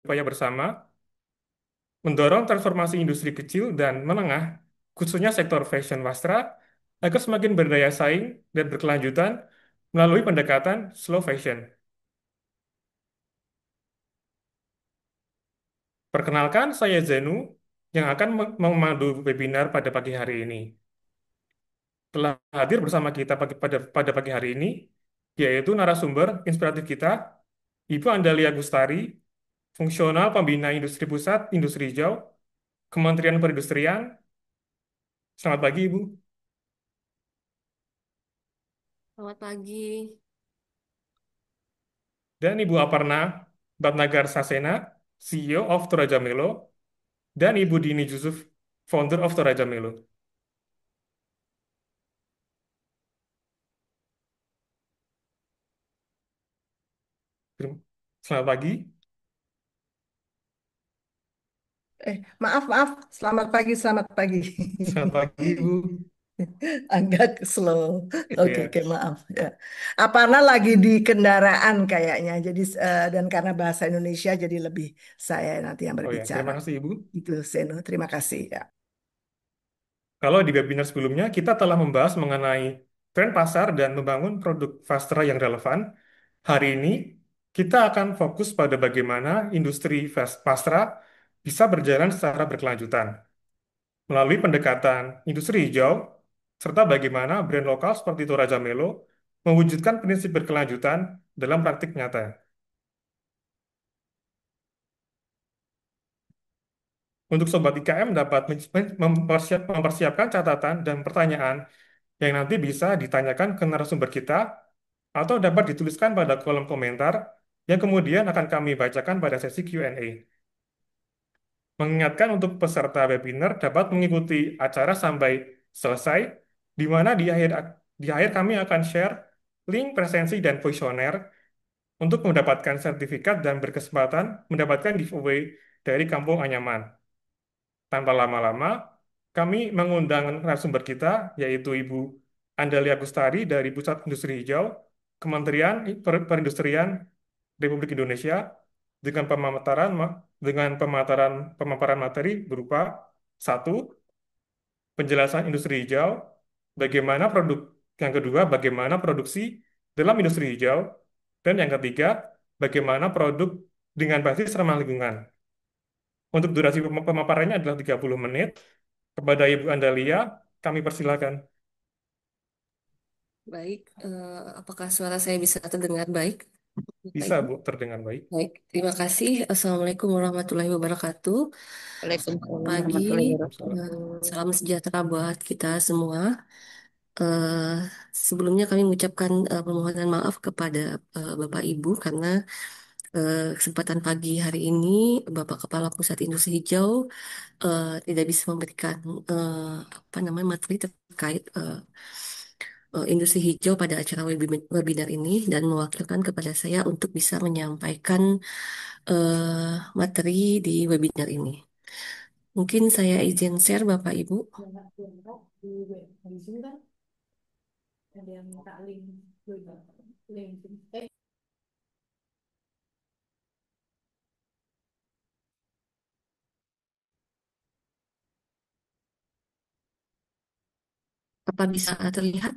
berupaya bersama mendorong transformasi industri kecil dan menengah, khususnya sektor fashion wastra, agar semakin berdaya saing dan berkelanjutan melalui pendekatan slow fashion. Perkenalkan, saya Zenu yang akan memandu webinar pada pagi hari ini. Telah hadir bersama kita pada pagi hari ini, yaitu narasumber inspiratif kita, Ibu Andalia Gustari, Fungsional Pembina Industri Pusat Industri Hijau, Kementerian Perindustrian. Selamat pagi, Ibu. Selamat pagi. Dan Ibu Aparna Batnagar Sasena, CEO of Toraja Melo, dan Ibu Dini Yusuf, founder of Toraja Melo. Selamat pagi. Maaf, maaf. Selamat pagi, selamat pagi. Selamat pagi, Ibu. Agak slow. Oke, Iya. oke, maaf. Ya. Aparna lagi di kendaraan kayaknya. Jadi dan karena bahasa Indonesia jadi lebih saya nanti yang Oh ya, berbicara. terima kasih, Ibu. Itu Seno. Terima kasih ya. Kalau di webinar sebelumnya, kita telah membahas mengenai tren pasar dan membangun produk Fastra yang relevan. Hari ini, kita akan fokus pada bagaimana industri Fastra bisa berjalan secara berkelanjutan melalui pendekatan industri hijau, serta bagaimana brand lokal seperti Toraja Melo mewujudkan prinsip berkelanjutan dalam praktik nyata. Untuk Sobat IKM dapat mempersiapkan catatan dan pertanyaan yang nanti bisa ditanyakan ke narasumber kita atau dapat dituliskan pada kolom komentar yang kemudian akan kami bacakan pada sesi Q&A. Mengingatkan untuk peserta webinar dapat mengikuti acara sampai selesai, di mana di akhir kami akan share link presensi dan kuesioner untuk mendapatkan sertifikat dan berkesempatan mendapatkan giveaway dari Kampung Anyaman. Tanpa lama-lama, kami mengundang narasumber kita, yaitu Ibu Andalia Gustari dari Pusat Industri Hijau, Kementerian Perindustrian Republik Indonesia, dengan pemaparan materi berupa satu, penjelasan industri hijau, bagaimana produk, yang kedua, bagaimana produksi dalam industri hijau, dan yang ketiga, bagaimana produk dengan basis ramah lingkungan. Untuk durasi pemaparannya adalah 30 menit. Kepada Ibu Andalia, kami persilakan. Baik, apakah suara saya bisa terdengar baik, Bapak Bisa, Ibu? Bu, terdengar baik. Baik, terima kasih. Assalamualaikum warahmatullahi wabarakatuh. Selamat Waalaikumsalam pagi, warahmatullahi Salam. wabarakatuh. salam sejahtera buat kita semua. Eh, Sebelumnya kami mengucapkan permohonan maaf kepada Bapak Ibu karena kesempatan pagi hari ini Bapak Kepala Pusat Industri Hijau tidak bisa memberikan apa namanya materi terkait industri hijau pada acara webinar ini dan mewakilkan kepada saya untuk bisa menyampaikan materi di webinar ini. Mungkin saya izin share Bapak Ibu. Di sini kan ada yang minta link. Apa bisa terlihat?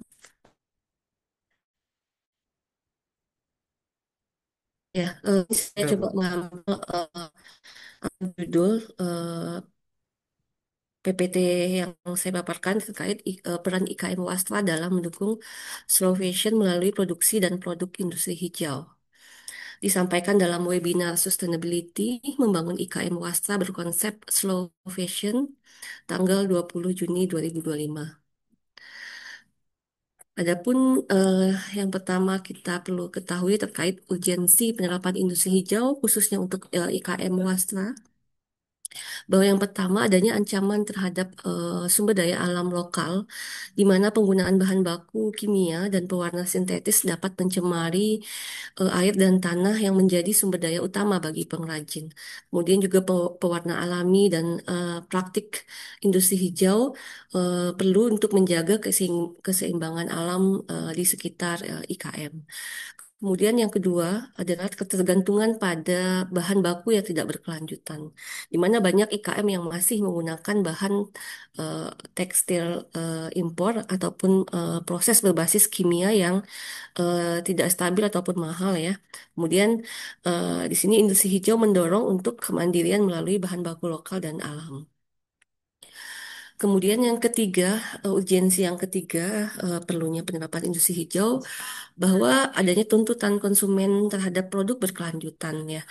Ya, saya Ya, coba Bu. mengambil judul PPT yang saya paparkan terkait peran IKM Wastra dalam mendukung slow fashion melalui produksi dan produk industri hijau. Disampaikan dalam webinar Sustainability Membangun IKM Wastra berkonsep Slow Fashion tanggal 20 Juni 2025. Adapun eh, yang pertama kita perlu ketahui terkait urgensi penerapan industri hijau khususnya untuk IKM Wastra, bahwa yang pertama adanya ancaman terhadap sumber daya alam lokal, di mana penggunaan bahan baku kimia dan pewarna sintetis dapat mencemari air dan tanah yang menjadi sumber daya utama bagi pengrajin. Kemudian juga pewarna alami dan praktik industri hijau perlu untuk menjaga keseimbangan alam di sekitar IKM. Kemudian yang kedua adalah ketergantungan pada bahan baku yang tidak berkelanjutan, di mana banyak IKM yang masih menggunakan bahan eh, tekstil impor ataupun proses berbasis kimia yang tidak stabil ataupun mahal ya. Kemudian di sini industri hijau mendorong untuk kemandirian melalui bahan baku lokal dan alam. Kemudian yang ketiga, urgensi yang ketiga, perlunya penerapan industri hijau bahwa adanya tuntutan konsumen terhadap produk berkelanjutan ya,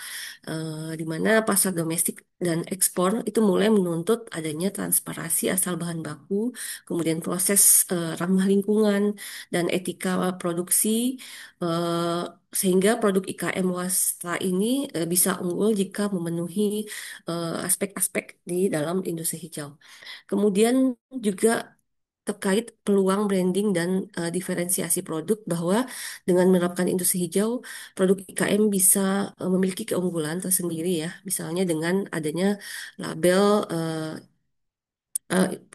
di mana pasar domestik dan ekspor itu mulai menuntut adanya transparansi asal bahan baku, kemudian proses ramah lingkungan dan etika produksi, eh, sehingga produk IKM Wastra ini bisa unggul jika memenuhi aspek-aspek di dalam industri hijau. Kemudian juga terkait peluang branding dan diferensiasi produk bahwa dengan menerapkan industri hijau, produk IKM bisa memiliki keunggulan tersendiri ya, misalnya dengan adanya label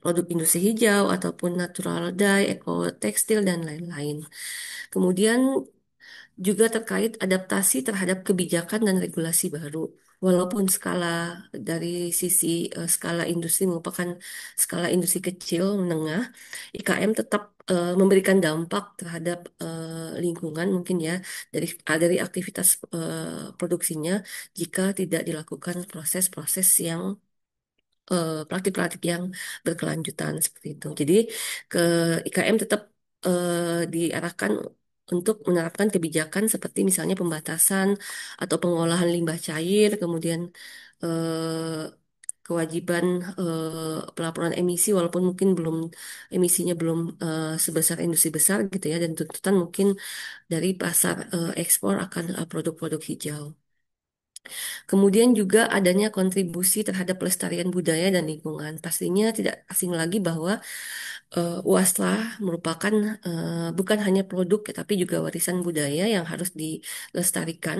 produk industri hijau ataupun natural dye, eco tekstil dan lain-lain. Kemudian juga terkait adaptasi terhadap kebijakan dan regulasi baru. Walaupun skala dari sisi skala industri merupakan skala industri kecil menengah, IKM tetap memberikan dampak terhadap lingkungan mungkin ya dari aktivitas produksinya jika tidak dilakukan proses-proses yang praktik-praktik yang berkelanjutan seperti itu. Jadi ke IKM tetap diarahkan untuk menerapkan kebijakan seperti misalnya pembatasan atau pengolahan limbah cair, kemudian eh, kewajiban pelaporan emisi walaupun mungkin belum emisinya belum sebesar industri besar gitu ya dan tuntutan mungkin dari pasar ekspor akan produk-produk hijau. Kemudian juga adanya kontribusi terhadap pelestarian budaya dan lingkungan. Pastinya tidak asing lagi bahwa Wastra merupakan bukan hanya produk, tapi juga warisan budaya yang harus dilestarikan.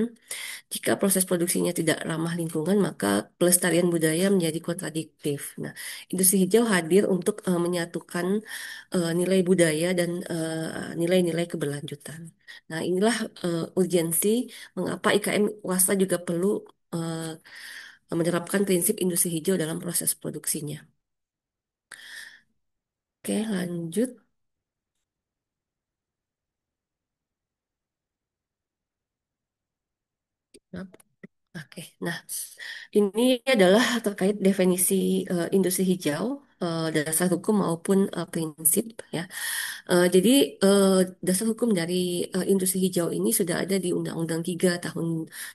Jika proses produksinya tidak ramah lingkungan, maka pelestarian budaya menjadi kontradiktif. Nah, industri hijau hadir untuk menyatukan nilai budaya dan nilai-nilai keberlanjutan. Nah, inilah urgensi mengapa IKM Wasta juga perlu menerapkan prinsip industri hijau dalam proses produksinya. Oke, lanjut. Oke, nah ini adalah terkait definisi industri hijau, dasar hukum maupun prinsip ya. Jadi eh, dasar hukum dari industri hijau ini sudah ada di Undang-Undang 3 tahun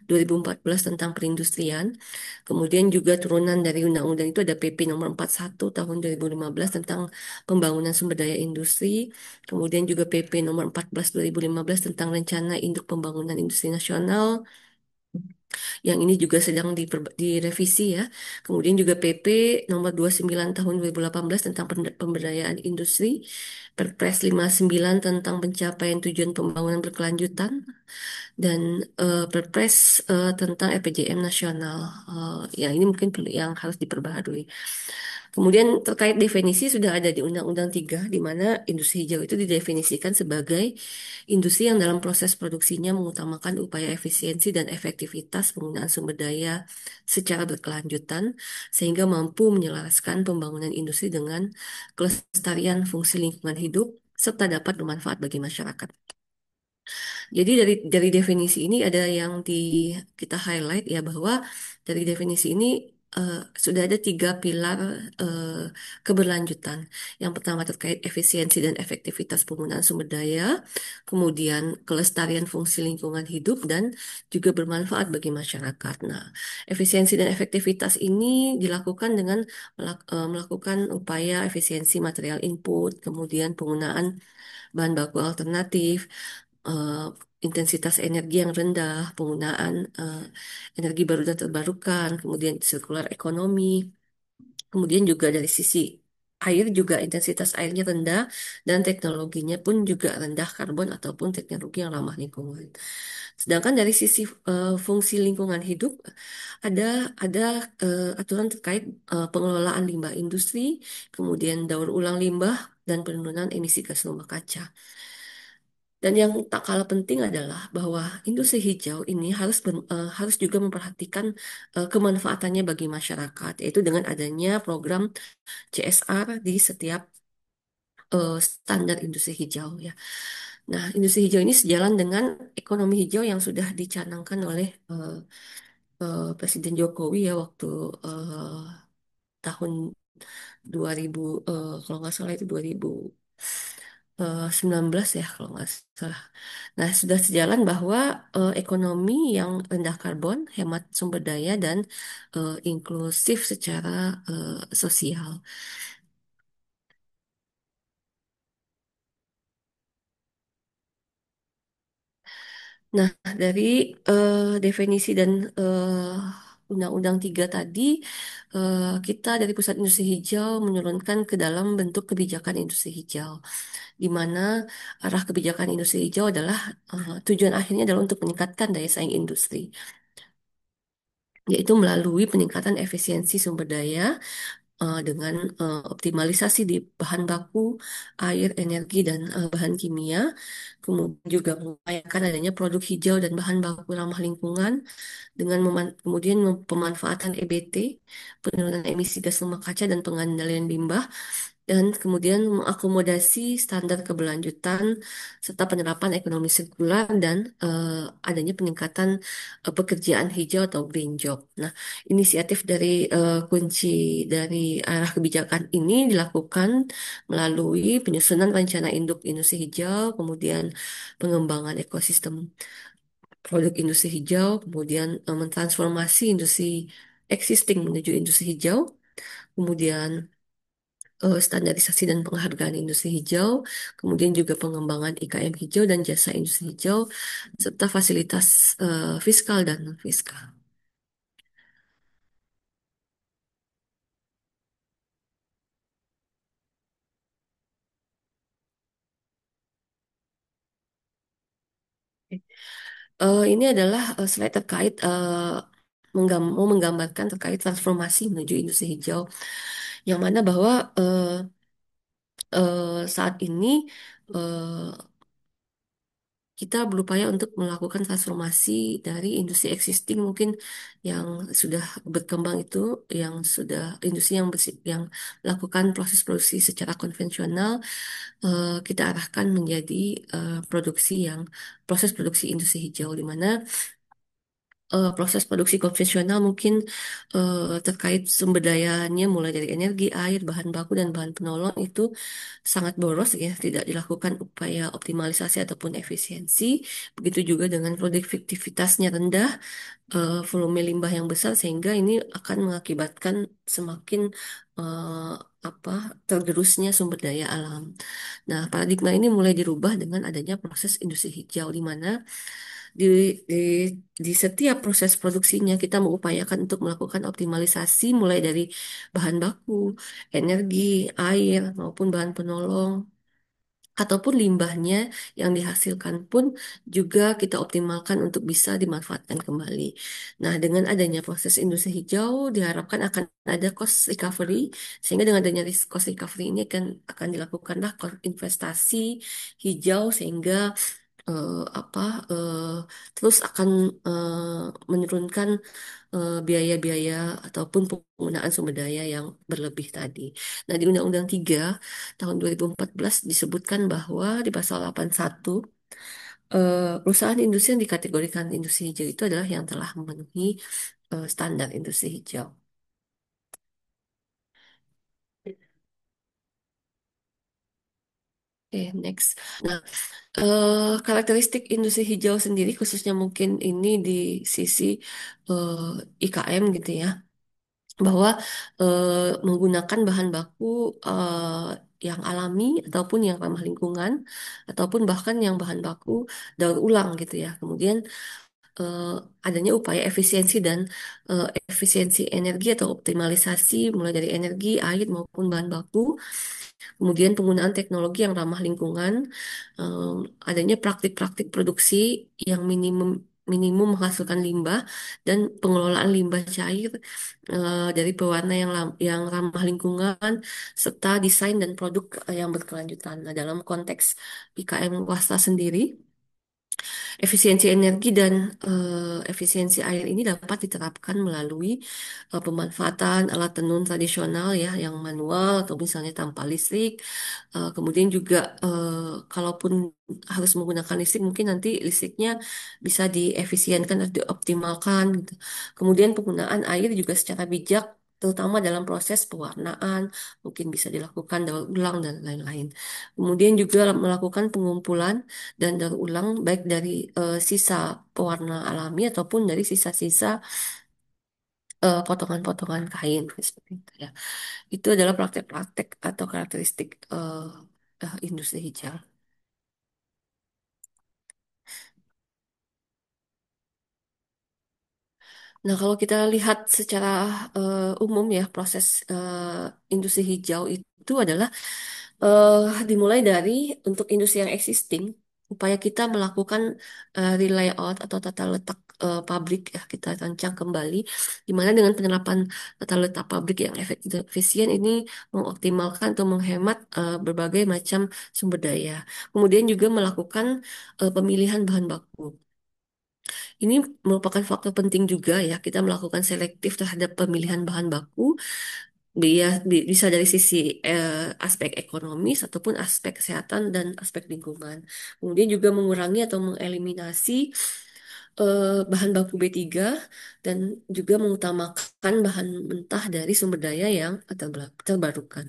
2014 tentang perindustrian. Kemudian juga turunan dari undang-undang itu ada PP nomor 41 tahun 2015 tentang pembangunan sumber daya industri. Kemudian juga PP nomor 14 2015 tentang rencana induk pembangunan industri nasional yang ini juga sedang direvisi ya. Kemudian juga PP nomor 29 tahun 2018 tentang pemberdayaan industri, Perpres 59 tentang pencapaian tujuan pembangunan berkelanjutan, dan Perpres tentang RPJM nasional. Ya ini mungkin yang harus diperbaharui. Kemudian terkait definisi sudah ada di Undang-Undang 3 di mana industri hijau itu didefinisikan sebagai industri yang dalam proses produksinya mengutamakan upaya efisiensi dan efektivitas penggunaan sumber daya secara berkelanjutan sehingga mampu menyelaraskan pembangunan industri dengan kelestarian fungsi lingkungan hidup serta dapat bermanfaat bagi masyarakat. Jadi dari definisi ini ada yang kita highlight ya bahwa dari definisi ini sudah ada tiga pilar eh, keberlanjutan. Yang pertama terkait efisiensi dan efektivitas penggunaan sumber daya, kemudian kelestarian fungsi lingkungan hidup dan juga bermanfaat bagi masyarakat. Nah, efisiensi dan efektivitas ini dilakukan dengan melakukan upaya efisiensi material input, kemudian penggunaan bahan baku alternatif, eh, intensitas energi yang rendah, penggunaan energi baru dan terbarukan, kemudian sirkular ekonomi, kemudian juga dari sisi air juga intensitas airnya rendah dan teknologinya pun juga rendah karbon ataupun teknologi yang ramah lingkungan. Sedangkan dari sisi fungsi lingkungan hidup ada ada aturan terkait pengelolaan limbah industri, kemudian daur ulang limbah dan penurunan emisi gas rumah kaca. Dan yang tak kalah penting adalah bahwa industri hijau ini harus juga memperhatikan kemanfaatannya bagi masyarakat, yaitu dengan adanya program CSR di setiap standar industri hijau ya. Nah, industri hijau ini sejalan dengan ekonomi hijau yang sudah dicanangkan oleh Presiden Jokowi ya waktu eh, tahun 2000 kalau nggak salah itu 2019 ya kalau nggak salah. Nah, sudah sejalan bahwa ekonomi yang rendah karbon, hemat sumber daya dan inklusif secara sosial. Nah, dari definisi dan Undang-Undang 3 tadi, kita dari Pusat Industri Hijau menurunkan ke dalam bentuk kebijakan industri hijau, di mana arah kebijakan industri hijau adalah tujuan akhirnya adalah untuk meningkatkan daya saing industri, yaitu melalui peningkatan efisiensi sumber daya dengan optimalisasi di bahan baku, air, energi, dan bahan kimia. Kemudian juga mengupayakan adanya produk hijau dan bahan baku ramah lingkungan dengan kemudian pemanfaatan EBT, penurunan emisi gas rumah kaca dan pengendalian limbah, dan kemudian mengakomodasi standar keberlanjutan serta penerapan ekonomi sirkular dan adanya peningkatan pekerjaan hijau atau green job. Nah, inisiatif dari kunci dari arah kebijakan ini dilakukan melalui penyusunan rencana induk industri hijau, kemudian pengembangan ekosistem produk industri hijau, kemudian mentransformasi industri existing menuju industri hijau, kemudian standarisasi dan penghargaan industri hijau, kemudian juga pengembangan IKM hijau dan jasa industri hijau, serta fasilitas fiskal dan non-fiskal. Ini adalah slide terkait mau menggambarkan terkait transformasi menuju industri hijau, yang mana bahwa saat ini eh, kita berupaya untuk melakukan transformasi dari industri existing mungkin yang sudah berkembang itu, yang sudah industri yang melakukan proses produksi secara konvensional, kita arahkan menjadi produksi yang proses produksi industri hijau, di mana proses produksi konvensional mungkin terkait sumber dayanya mulai dari energi, air, bahan baku dan bahan penolong itu sangat boros ya, tidak dilakukan upaya optimalisasi ataupun efisiensi. Begitu juga dengan produktivitasnya rendah, volume limbah yang besar sehingga ini akan mengakibatkan semakin eh, apa tergerusnya sumber daya alam. Nah, paradigma ini mulai dirubah dengan adanya proses industri hijau di mana di, di, di setiap proses produksinya kita mengupayakan untuk melakukan optimalisasi mulai dari bahan baku, energi, air maupun bahan penolong ataupun limbahnya yang dihasilkan pun juga kita optimalkan untuk bisa dimanfaatkan kembali. Nah, dengan adanya proses industri hijau diharapkan akan ada cost recovery, sehingga dengan adanya cost recovery ini akan dilakukanlah investasi hijau sehingga apa terus akan menurunkan biaya-biaya ataupun penggunaan sumber daya yang berlebih tadi. Nah, di Undang-Undang 3 tahun 2014 disebutkan bahwa di pasal 81 perusahaan industri yang dikategorikan industri hijau itu adalah yang telah memenuhi standar industri hijau. Oke, next. Nah, karakteristik industri hijau sendiri khususnya mungkin ini di sisi eh, IKM gitu ya, bahwa menggunakan bahan baku yang alami ataupun yang ramah lingkungan ataupun bahkan yang bahan baku daur ulang gitu ya. Kemudian eh, adanya upaya efisiensi dan efisiensi energi atau optimalisasi mulai dari energi, air maupun bahan baku. Kemudian penggunaan teknologi yang ramah lingkungan, adanya praktik-praktik produksi yang minimum menghasilkan limbah dan pengelolaan limbah cair dari pewarna yang ramah lingkungan serta desain dan produk yang berkelanjutan. Nah, dalam konteks IKM swasta sendiri, efisiensi energi dan efisiensi air ini dapat diterapkan melalui pemanfaatan alat tenun tradisional ya, yang manual atau misalnya tanpa listrik. Kemudian juga kalaupun harus menggunakan listrik, mungkin nanti listriknya bisa diefisienkan atau dioptimalkan gitu. Kemudian penggunaan air juga secara bijak, terutama dalam proses pewarnaan, mungkin bisa dilakukan daur ulang dan lain-lain. Kemudian juga melakukan pengumpulan dan daur ulang baik dari sisa pewarna alami ataupun dari sisa-sisa potongan-potongan kain seperti itu ya. Itu adalah praktek-praktek atau karakteristik industri hijau. Nah, kalau kita lihat secara umum ya, proses industri hijau itu adalah dimulai dari untuk industri yang existing, upaya kita melakukan relayout atau tata letak pabrik ya, kita rancang kembali, di mana dengan penerapan tata letak pabrik yang efisien ini mengoptimalkan atau menghemat berbagai macam sumber daya. Kemudian juga melakukan pemilihan bahan baku. Ini merupakan faktor penting juga ya, kita melakukan selektif terhadap pemilihan bahan baku, bisa dari sisi aspek ekonomis ataupun aspek kesehatan dan aspek lingkungan. Kemudian juga mengurangi atau mengeliminasi bahan baku B3 dan juga mengutamakan bahan mentah dari sumber daya yang terbarukan.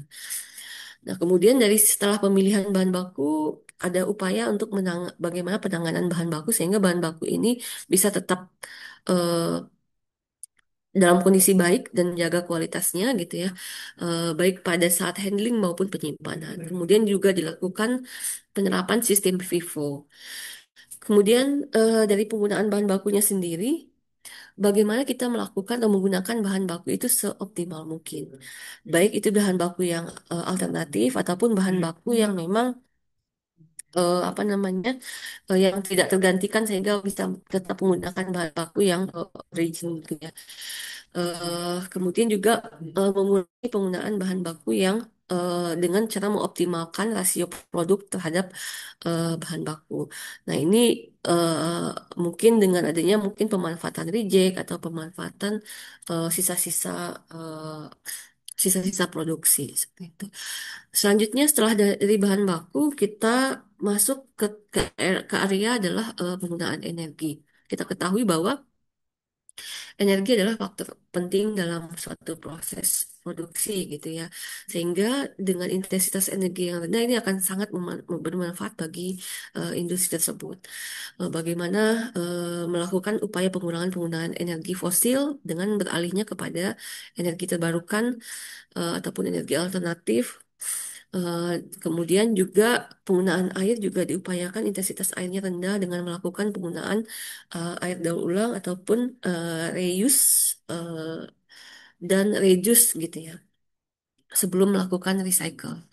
Nah, kemudian dari setelah pemilihan bahan baku, ada upaya untuk bagaimana penanganan bahan baku sehingga bahan baku ini bisa tetap eh, dalam kondisi baik dan menjaga kualitasnya gitu ya, baik pada saat handling maupun penyimpanan. Kemudian juga dilakukan penerapan sistem FIFO. Kemudian dari penggunaan bahan bakunya sendiri, bagaimana kita melakukan atau menggunakan bahan baku itu seoptimal mungkin. Baik itu bahan baku yang alternatif ataupun bahan baku yang memang apa namanya yang tidak tergantikan sehingga bisa tetap menggunakan bahan baku yang origin gitu ya. Kemudian juga mengurangi penggunaan bahan baku yang dengan cara mengoptimalkan rasio produk terhadap bahan baku. Nah, ini eh, mungkin dengan adanya mungkin pemanfaatan reject atau pemanfaatan sisa-sisa eh, sisa-sisa produksi seperti itu. Selanjutnya setelah dari bahan baku kita masuk ke area adalah penggunaan energi. Kita ketahui bahwa energi adalah faktor penting dalam suatu proses produksi gitu ya. Sehingga dengan intensitas energi yang rendah ini akan sangat bermanfaat bagi industri tersebut. Bagaimana melakukan upaya pengurangan penggunaan energi fosil dengan beralihnya kepada energi terbarukan ataupun energi alternatif. Kemudian juga penggunaan air juga diupayakan intensitas airnya rendah dengan melakukan penggunaan air daur ulang ataupun reuse dan reduce gitu ya sebelum melakukan recycle.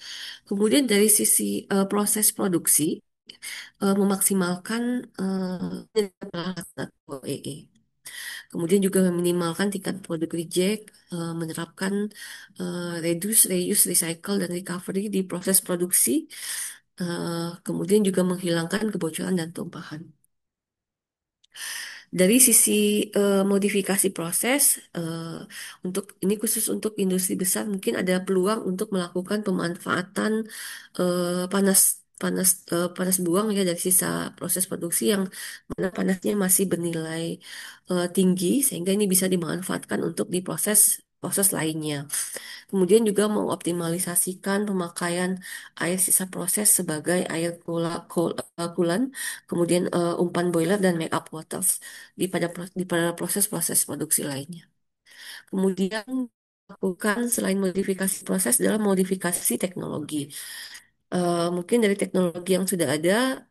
Kemudian dari sisi proses produksi memaksimalkan atau EE. Kemudian juga meminimalkan tingkat produk reject, menerapkan reduce, reuse, recycle, dan recovery di proses produksi, kemudian juga menghilangkan kebocoran dan tumpahan. Dari sisi modifikasi proses, untuk ini khusus untuk industri besar, mungkin ada peluang untuk melakukan pemanfaatan panas panas panas buang ya dari sisa proses produksi yang mana panasnya masih bernilai tinggi sehingga ini bisa dimanfaatkan untuk diproses proses lainnya. Kemudian juga mengoptimalisasikan pemakaian air sisa proses sebagai air coolant, kemudian umpan boiler dan make up waters di pada proses-proses produksi lainnya. Kemudian lakukan selain modifikasi proses adalah modifikasi teknologi. Mungkin dari teknologi yang sudah ada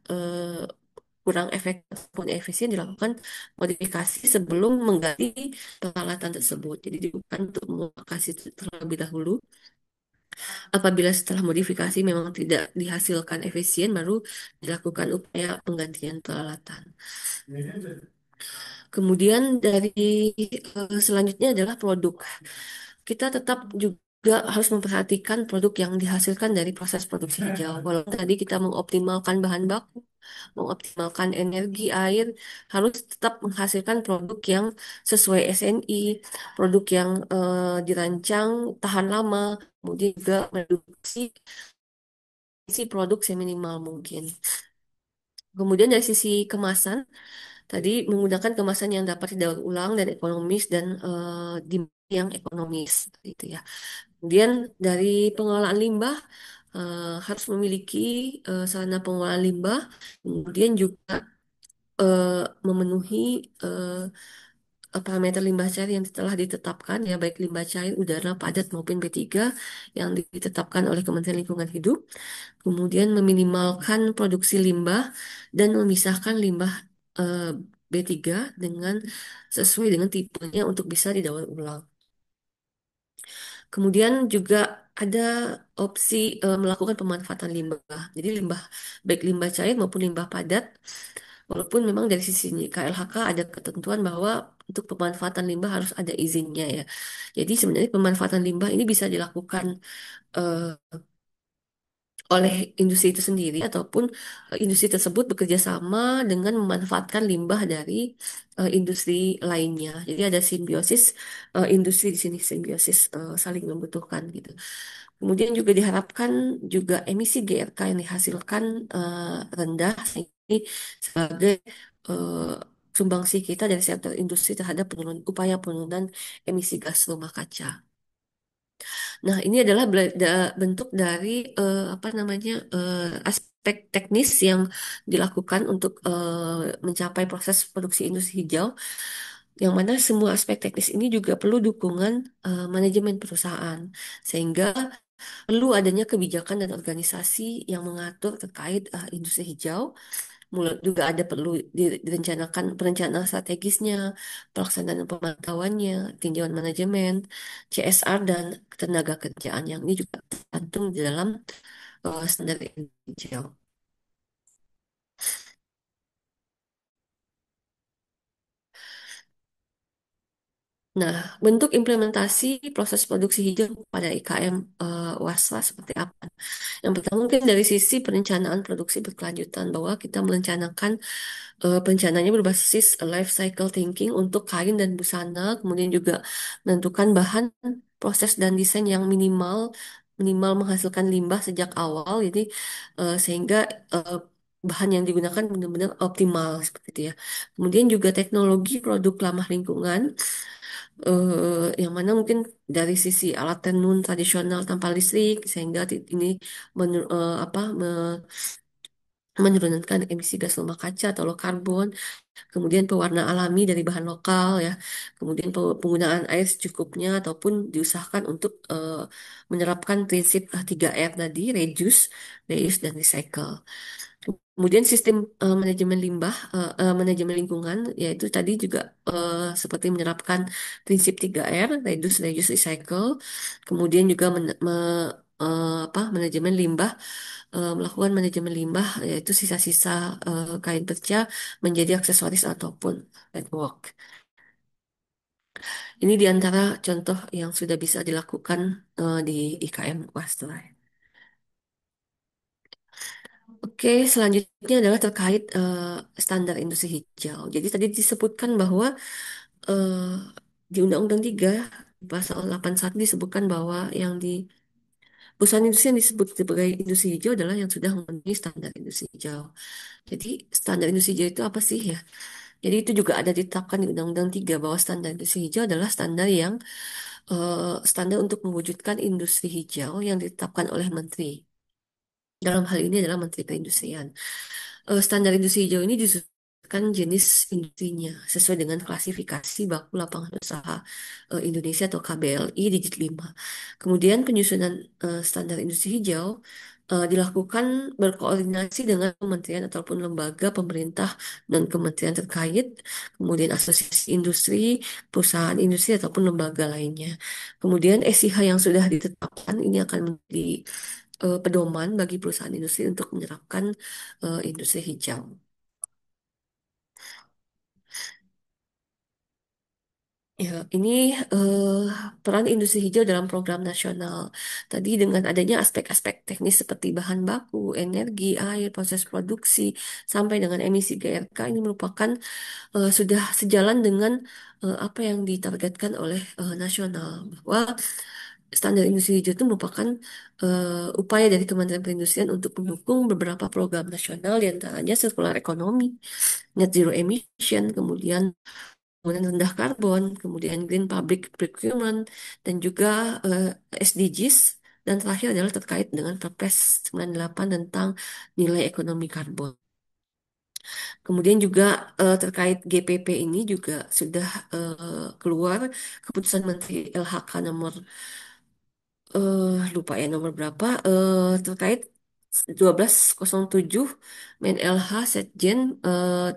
kurang efektif ataupun efisien dilakukan modifikasi sebelum mengganti peralatan tersebut. Jadi dilakukan untuk modifikasi terlebih dahulu. Apabila setelah modifikasi memang tidak dihasilkan efisien, baru dilakukan upaya penggantian peralatan. Kemudian dari selanjutnya adalah produk. Kita tetap juga harus memperhatikan produk yang dihasilkan dari proses produksi hijau. Walaupun tadi kita mengoptimalkan bahan baku, mengoptimalkan energi air, harus tetap menghasilkan produk yang sesuai SNI, produk yang dirancang tahan lama, kemudian juga mereduksi si produk seminimal mungkin. Kemudian dari sisi kemasan, tadi menggunakan kemasan yang dapat didaur ulang dan ekonomis dan di yang ekonomis gitu ya. Kemudian dari pengelolaan limbah harus memiliki sarana pengelolaan limbah, kemudian juga eh, memenuhi parameter limbah cair yang telah ditetapkan ya baik limbah cair, udara, padat maupun B3 yang ditetapkan oleh Kementerian Lingkungan Hidup. Kemudian meminimalkan produksi limbah dan memisahkan limbah eh, B3 dengan sesuai dengan tipenya untuk bisa didaur ulang. Kemudian juga ada opsi melakukan pemanfaatan limbah. Jadi limbah baik limbah cair maupun limbah padat, walaupun memang dari sisi KLHK ada ketentuan bahwa untuk pemanfaatan limbah harus ada izinnya ya. Jadi sebenarnya pemanfaatan limbah ini bisa dilakukan eh, oleh industri itu sendiri ataupun industri tersebut bekerja sama dengan memanfaatkan limbah dari industri lainnya. Jadi ada simbiosis industri di sini simbiosis saling membutuhkan gitu. Kemudian juga diharapkan juga emisi GRK yang dihasilkan rendah ini sebagai eh, sumbangsi kita dari sektor industri terhadap upaya penurunan emisi gas rumah kaca. Nah, ini adalah bentuk dari apa namanya aspek teknis yang dilakukan untuk mencapai proses produksi industri hijau, yang mana semua aspek teknis ini juga perlu dukungan manajemen perusahaan, sehingga perlu adanya kebijakan dan organisasi yang mengatur terkait industri hijau. Mulai juga ada perlu direncanakan perencanaan strategisnya, pelaksanaan pemantauannya, tinjauan manajemen, CSR dan tenaga kerjaan yang ini juga tercantum di dalam standar hijau. Nah, bentuk implementasi proses produksi hijau pada IKM Wasra seperti apa? Yang pertama mungkin dari sisi perencanaan produksi berkelanjutan bahwa kita merencanakan perencanaannya berbasis life cycle thinking untuk kain dan busana, kemudian juga menentukan bahan, proses dan desain yang minimal menghasilkan limbah sejak awal, jadi sehingga eh, bahan yang digunakan benar-benar optimal seperti itu ya. Kemudian juga teknologi produk ramah lingkungan, yang mana mungkin dari sisi alat tenun tradisional tanpa listrik sehingga ini apa menurunkan emisi gas rumah kaca atau low karbon, kemudian pewarna alami dari bahan lokal ya, kemudian penggunaan air secukupnya ataupun diusahakan untuk menerapkan prinsip 3R tadi, reuse dan recycle. Kemudian sistem manajemen limbah, manajemen lingkungan, yaitu tadi juga seperti menerapkan prinsip 3R, reduce, reuse, recycle. Kemudian juga apa, manajemen limbah, melakukan manajemen limbah, yaitu sisa-sisa kain perca menjadi aksesoris ataupun artwork. Ini di antara contoh yang sudah bisa dilakukan di IKM Wastra. Oke, selanjutnya adalah terkait standar industri hijau. Jadi tadi disebutkan bahwa eh, di Undang-Undang 3 Pasal 81 disebutkan bahwa yang di perusahaan industri yang disebut sebagai industri hijau adalah yang sudah memenuhi standar industri hijau. Jadi standar industri hijau itu apa sih ya? Jadi itu juga ada ditetapkan di Undang-Undang 3 bahwa standar industri hijau adalah standar yang standar untuk mewujudkan industri hijau yang ditetapkan oleh Menteri. Dalam hal ini adalah Menteri Perindustrian. Standar industri hijau ini disebutkan jenis industrinya sesuai dengan klasifikasi baku lapangan usaha Indonesia atau KBLI digit 5. Kemudian penyusunan standar industri hijau dilakukan berkoordinasi dengan kementerian ataupun lembaga pemerintah dan kementerian terkait, kemudian asosiasi industri, perusahaan industri ataupun lembaga lainnya. Kemudian SIH yang sudah ditetapkan ini akan menjadi pedoman bagi perusahaan industri untuk menerapkan industri hijau. Ya, ini eh, peran industri hijau dalam program nasional. Tadi dengan adanya aspek-aspek teknis seperti bahan baku, energi, air, proses produksi, sampai dengan emisi GRK ini merupakan sudah sejalan dengan apa yang ditargetkan oleh nasional. Bahwa standar industri hijau itu merupakan upaya dari Kementerian Perindustrian untuk mendukung beberapa program nasional, di antaranya sirkular ekonomi, net zero emission, kemudian rendah karbon, kemudian green public procurement, dan juga SDGs, dan terakhir adalah terkait dengan Perpres 98 tentang nilai ekonomi karbon. Kemudian juga terkait GPP ini juga sudah keluar keputusan Menteri LHK nomor lupa ya nomor berapa terkait 1207 Men LH Setjen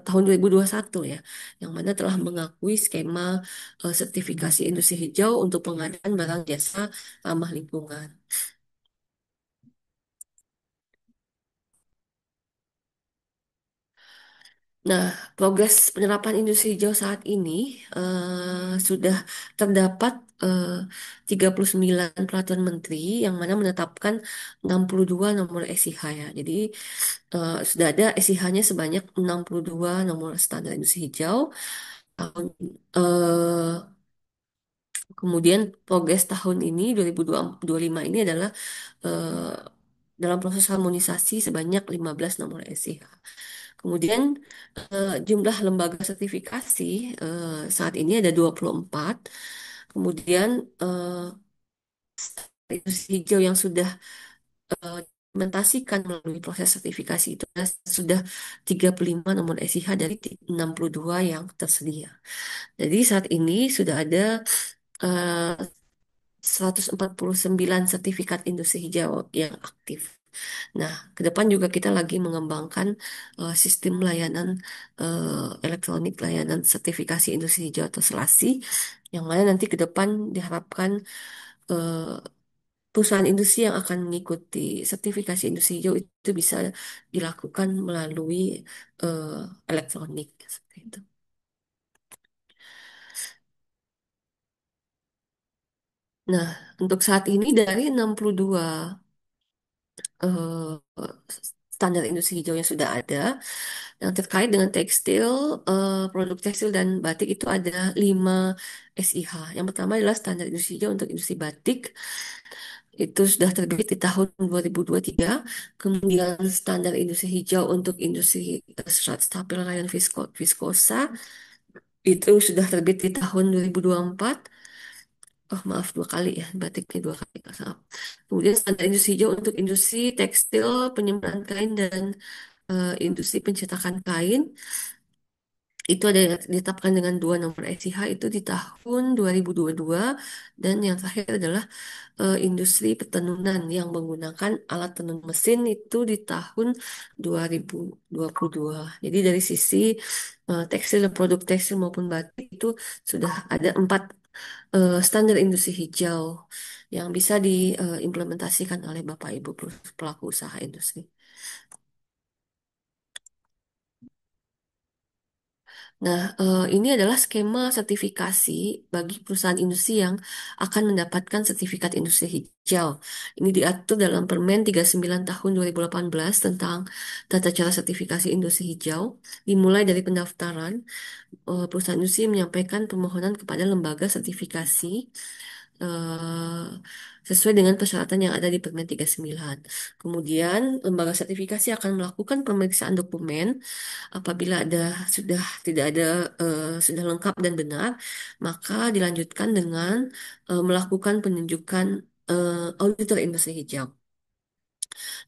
tahun 2021 ya, yang mana telah mengakui skema sertifikasi industri hijau untuk pengadaan barang jasa ramah lingkungan. Nah, progres penerapan industri hijau saat ini sudah terdapat eh, 39 peraturan menteri yang mana menetapkan 62 nomor SIH ya. Jadi sudah ada SIH-nya sebanyak 62 nomor standar industri hijau. Tahun, eh, Kemudian progres tahun ini 2025 ini adalah eh, dalam proses harmonisasi sebanyak 15 nomor SIH. Kemudian jumlah lembaga sertifikasi saat ini ada 24. Kemudian industri hijau yang sudah implementasikan melalui proses sertifikasi itu sudah 35 nomor SIH dari 62 yang tersedia. Jadi saat ini sudah ada eh, 149 sertifikat industri hijau yang aktif. Nah, ke depan juga kita lagi mengembangkan sistem layanan elektronik layanan sertifikasi industri hijau atau SELASI, yang mana nanti ke depan diharapkan eh, perusahaan industri yang akan mengikuti sertifikasi industri hijau itu bisa dilakukan melalui eh, elektronik seperti itu. Nah, untuk saat ini dari 62 eh, standar industri hijau yang sudah ada, yang terkait dengan tekstil, produk tekstil dan batik itu ada 5 SIH. Yang pertama adalah standar industri hijau untuk industri batik, itu sudah terbit di tahun 2023. Kemudian standar industri hijau untuk industri serat stabil rayon viskosa, itu sudah terbit di tahun 2024. Oh maaf, 2 kali ya, batiknya 2 kali. Maaf. Kemudian standar industri hijau untuk industri tekstil, penyembraan kain, dan industri pencetakan kain. Itu ada yang ditetapkan dengan 2 nomor SIH itu di tahun 2022. Dan yang terakhir adalah industri petenunan yang menggunakan alat tenun mesin itu di tahun 2022. Jadi dari sisi tekstil dan produk tekstil maupun batik itu sudah ada 4 standar industri hijau yang bisa diimplementasikan oleh Bapak Ibu pelaku usaha industri. Nah, ini adalah skema sertifikasi bagi perusahaan industri yang akan mendapatkan sertifikat industri hijau. Ini diatur dalam Permen 39 tahun 2018 tentang tata cara sertifikasi industri hijau. Dimulai dari pendaftaran, perusahaan industri menyampaikan permohonan kepada lembaga sertifikasi eh, sesuai dengan persyaratan yang ada di Permen 39. Kemudian, lembaga sertifikasi akan melakukan pemeriksaan dokumen. Apabila sudah tidak ada sudah lengkap dan benar, maka dilanjutkan dengan melakukan penunjukan auditor industri hijau.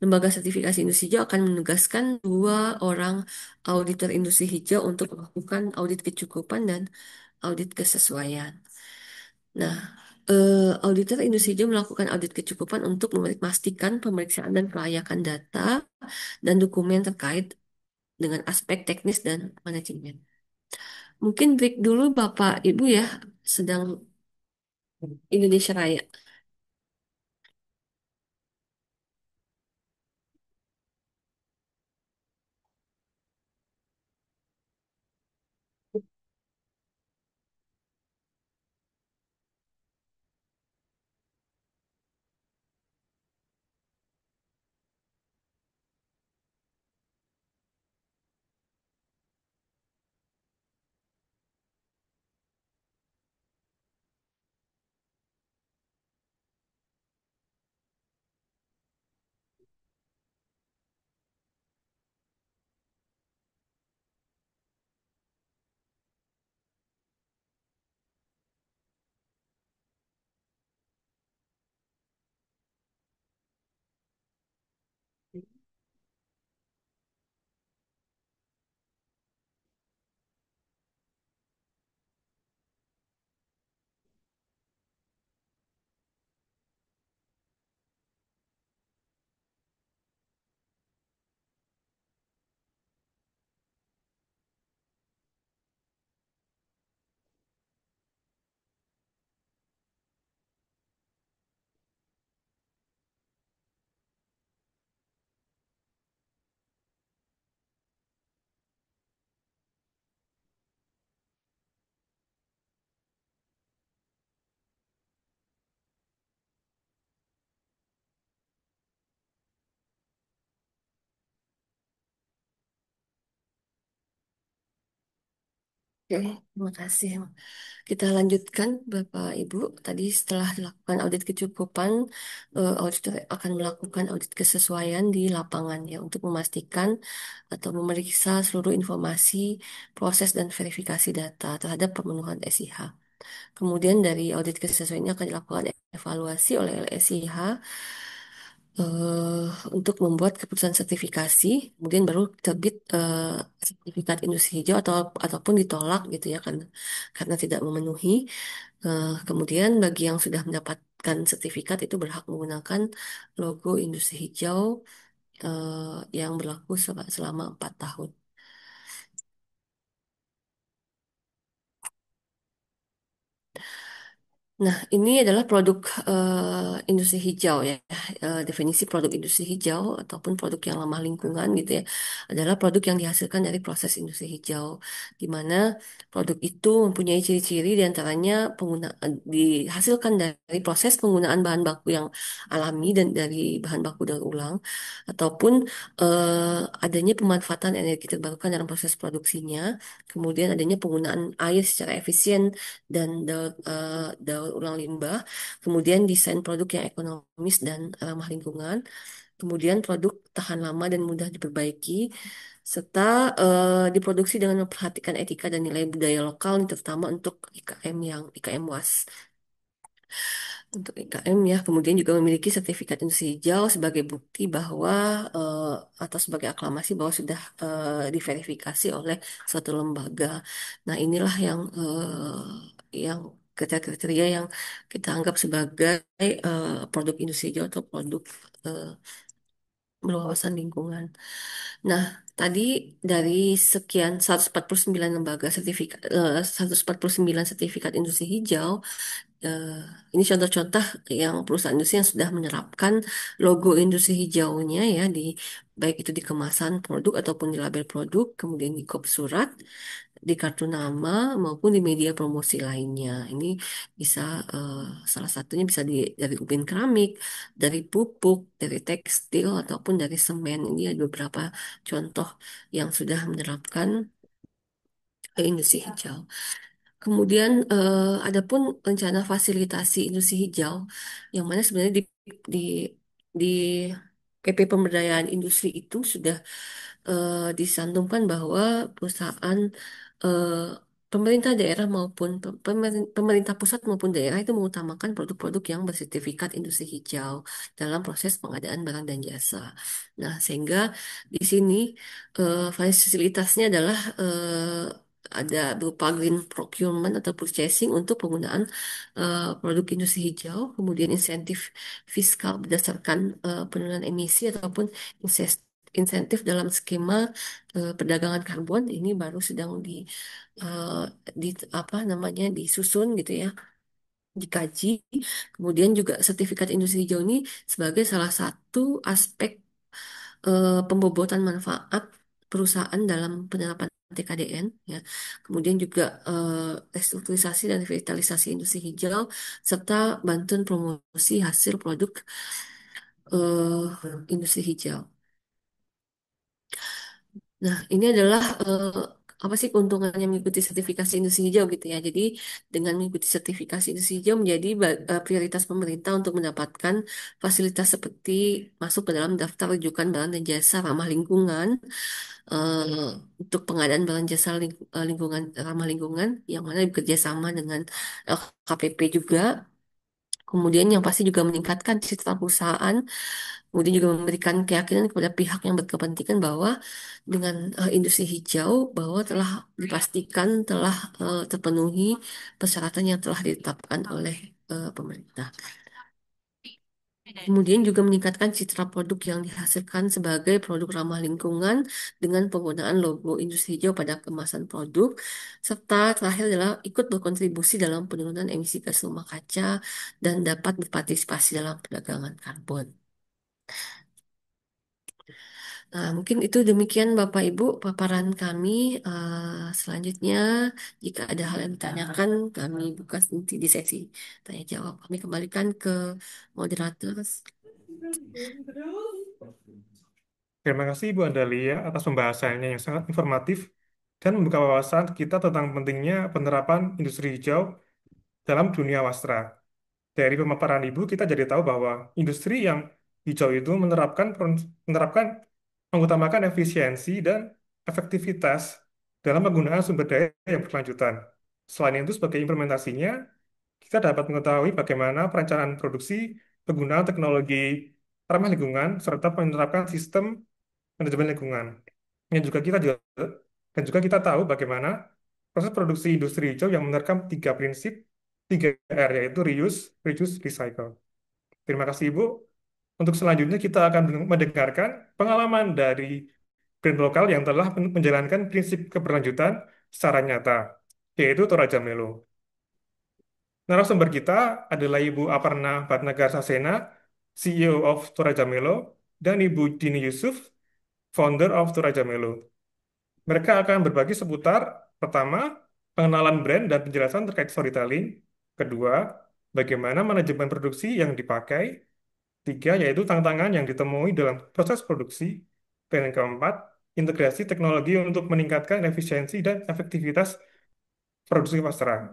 Lembaga sertifikasi industri hijau akan menugaskan 2 orang auditor industri hijau untuk melakukan audit kecukupan dan audit kesesuaian. Nah, auditor industri hijau melakukan audit kecukupan untuk memastikan pemeriksaan dan kelayakan data dan dokumen terkait dengan aspek teknis dan manajemen. Mungkin break dulu Bapak Ibu ya, sedang Indonesia Raya. Oke, terima kasih. Kita lanjutkan, Bapak Ibu. Tadi setelah dilakukan audit kecukupan, auditor akan melakukan audit kesesuaian di lapangan ya untuk memastikan atau memeriksa seluruh informasi, proses dan verifikasi data terhadap pemenuhan SIH. Kemudian dari audit kesesuaian ini akan dilakukan evaluasi oleh LSIH eh, untuk membuat keputusan sertifikasi, kemudian baru terbit sertifikat industri hijau ataupun ditolak gitu ya karena tidak memenuhi. Kemudian bagi yang sudah mendapatkan sertifikat itu berhak menggunakan logo industri hijau yang berlaku selama 4 tahun. Nah, ini adalah produk industri hijau ya. Definisi produk industri hijau ataupun produk yang ramah lingkungan gitu ya, adalah produk yang dihasilkan dari proses industri hijau, di mana produk itu mempunyai ciri-ciri diantaranya dihasilkan dari proses penggunaan bahan baku yang alami dan dari bahan baku daur ulang, ataupun adanya pemanfaatan energi terbarukan dalam proses produksinya, kemudian adanya penggunaan air secara efisien dan daur ulang limbah, kemudian desain produk yang ekonomis dan ramah lingkungan, kemudian produk tahan lama dan mudah diperbaiki, serta diproduksi dengan memperhatikan etika dan nilai budaya lokal, terutama untuk IKM WAS. Untuk IKM ya, kemudian juga memiliki sertifikat industri hijau sebagai bukti bahwa atau sebagai aklamasi bahwa sudah diverifikasi oleh suatu lembaga. Nah, inilah yang kriteria yang kita anggap sebagai produk industri hijau atau produk eh, berwawasan lingkungan. Nah, tadi dari sekian 149 lembaga sertifikat 149 sertifikat industri hijau, eh, ini contoh-contoh yang perusahaan industri yang sudah menerapkan logo industri hijaunya ya di baik itu di kemasan produk ataupun di label produk, kemudian di kop surat, di kartu nama maupun di media promosi lainnya. Ini bisa eh, salah satunya bisa dari ubin keramik, dari pupuk, dari tekstil ataupun dari semen. Ini ada beberapa contoh yang sudah menerapkan industri hijau. Kemudian adapun rencana fasilitasi industri hijau yang mana sebenarnya di di PP Pemberdayaan Industri itu sudah disantumkan bahwa perusahaan eh, pemerintah daerah maupun pemerintah pusat maupun daerah itu mengutamakan produk-produk yang bersertifikat industri hijau dalam proses pengadaan barang dan jasa. Nah, sehingga di sini fasilitasnya adalah ada berupa green procurement atau purchasing untuk penggunaan produk industri hijau, kemudian insentif fiskal berdasarkan penurunan emisi ataupun insentif dalam skema perdagangan karbon ini baru sedang eh, di apa namanya disusun gitu ya, dikaji. Kemudian juga sertifikat industri hijau ini sebagai salah satu aspek pembobotan manfaat perusahaan dalam penerapan TKDN ya. Kemudian juga restrukturisasi dan revitalisasi industri hijau serta bantuan promosi hasil produk industri hijau. Nah, ini adalah apa sih keuntungannya mengikuti sertifikasi industri hijau gitu ya. Jadi dengan mengikuti sertifikasi industri hijau menjadi prioritas pemerintah untuk mendapatkan fasilitas seperti masuk ke dalam daftar rujukan barang dan jasa ramah lingkungan, eh, untuk pengadaan barang jasa lingkungan ramah lingkungan yang mana bekerja sama dengan LKPP juga. Kemudian yang pasti juga meningkatkan citra perusahaan, kemudian juga memberikan keyakinan kepada pihak yang berkepentingan bahwa dengan industri hijau bahwa telah dipastikan telah terpenuhi persyaratan yang telah ditetapkan oleh pemerintah. Kemudian juga meningkatkan citra produk yang dihasilkan sebagai produk ramah lingkungan dengan penggunaan logo industri hijau pada kemasan produk, serta terakhir adalah ikut berkontribusi dalam penurunan emisi gas rumah kaca dan dapat berpartisipasi dalam perdagangan karbon. Nah, mungkin itu demikian Bapak Ibu paparan kami. Selanjutnya, jika ada hal yang ditanyakan, kami buka nanti di sesi tanya jawab. Kami kembalikan ke moderator. Terima kasih Ibu Andalia atas pembahasannya yang sangat informatif dan membuka wawasan kita tentang pentingnya penerapan industri hijau dalam dunia wastra. Dari pemaparan Ibu, kita jadi tahu bahwa industri yang hijau itu menerapkan mengutamakan efisiensi dan efektivitas dalam penggunaan sumber daya yang berkelanjutan. Selain itu, sebagai implementasinya, kita dapat mengetahui bagaimana perencanaan produksi, penggunaan teknologi ramah lingkungan, serta menerapkan sistem manajemen lingkungan. Dan juga kita tahu bagaimana proses produksi industri hijau yang menerapkan tiga prinsip, tiga R, yaitu reuse, reduce, recycle. Terima kasih Ibu. Untuk selanjutnya kita akan mendengarkan pengalaman dari brand lokal yang telah menjalankan prinsip keberlanjutan secara nyata, yaitu Toraja Melo. Narasumber kita adalah Ibu Aparna Bhatnagar Sasena, CEO of Toraja Melo, dan Ibu Dini Yusuf, founder of Toraja Melo. Mereka akan berbagi seputar, pertama, pengenalan brand dan penjelasan terkait storytelling. Kedua, bagaimana manajemen produksi yang dipakai. Tiga, yaitu tantangan yang ditemui dalam proses produksi. Dan yang keempat, integrasi teknologi untuk meningkatkan efisiensi dan efektivitas produksi pasaran.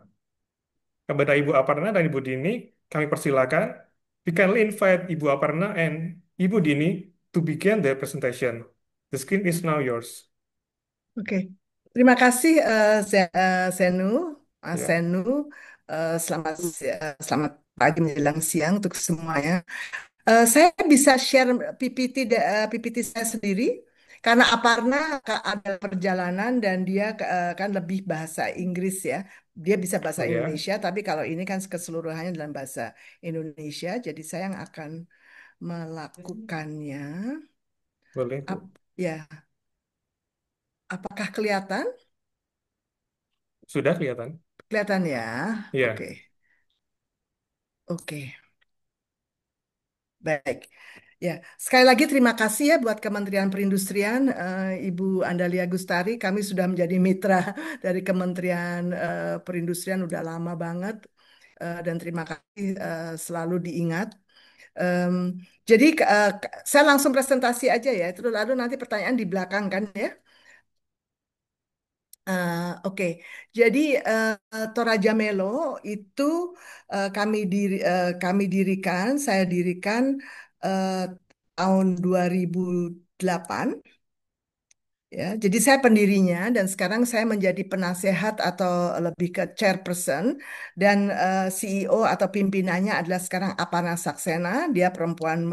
Kepada Ibu Aparna dan Ibu Dini, kami persilakan. We kindly invite Ibu Aparna and Ibu Dini to begin their presentation. The screen is now yours. Oke, terima kasih Senu, Mas Ya, Senu. Selamat pagi menjelang siang untuk semuanya. Saya bisa share PPT saya sendiri karena Aparna ada perjalanan dan dia kan lebih bahasa Inggris ya. Dia bisa bahasa oh ya, Indonesia, tapi kalau ini kan keseluruhannya dalam bahasa Indonesia. Jadi saya yang akan melakukannya. boleh Bu. Ya, apakah kelihatan? Sudah kelihatan? Kelihatan ya. Oke, Iya, oke. Baik. Ya, sekali lagi terima kasih ya buat Kementerian Perindustrian, Ibu Andalia Gustari. Kami sudah menjadi mitra dari Kementerian Perindustrian udah lama banget. Dan terima kasih selalu diingat. Em, jadi saya langsung presentasi aja ya. Terus lalu nanti pertanyaan di belakang kan ya. Oke, jadi Toraja Melo itu kami dirikan, saya dirikan eh, tahun 2008. Ya, jadi saya pendirinya dan sekarang saya menjadi penasehat atau lebih ke chairperson dan CEO atau pimpinannya adalah sekarang Aparna Saksena. Dia perempuan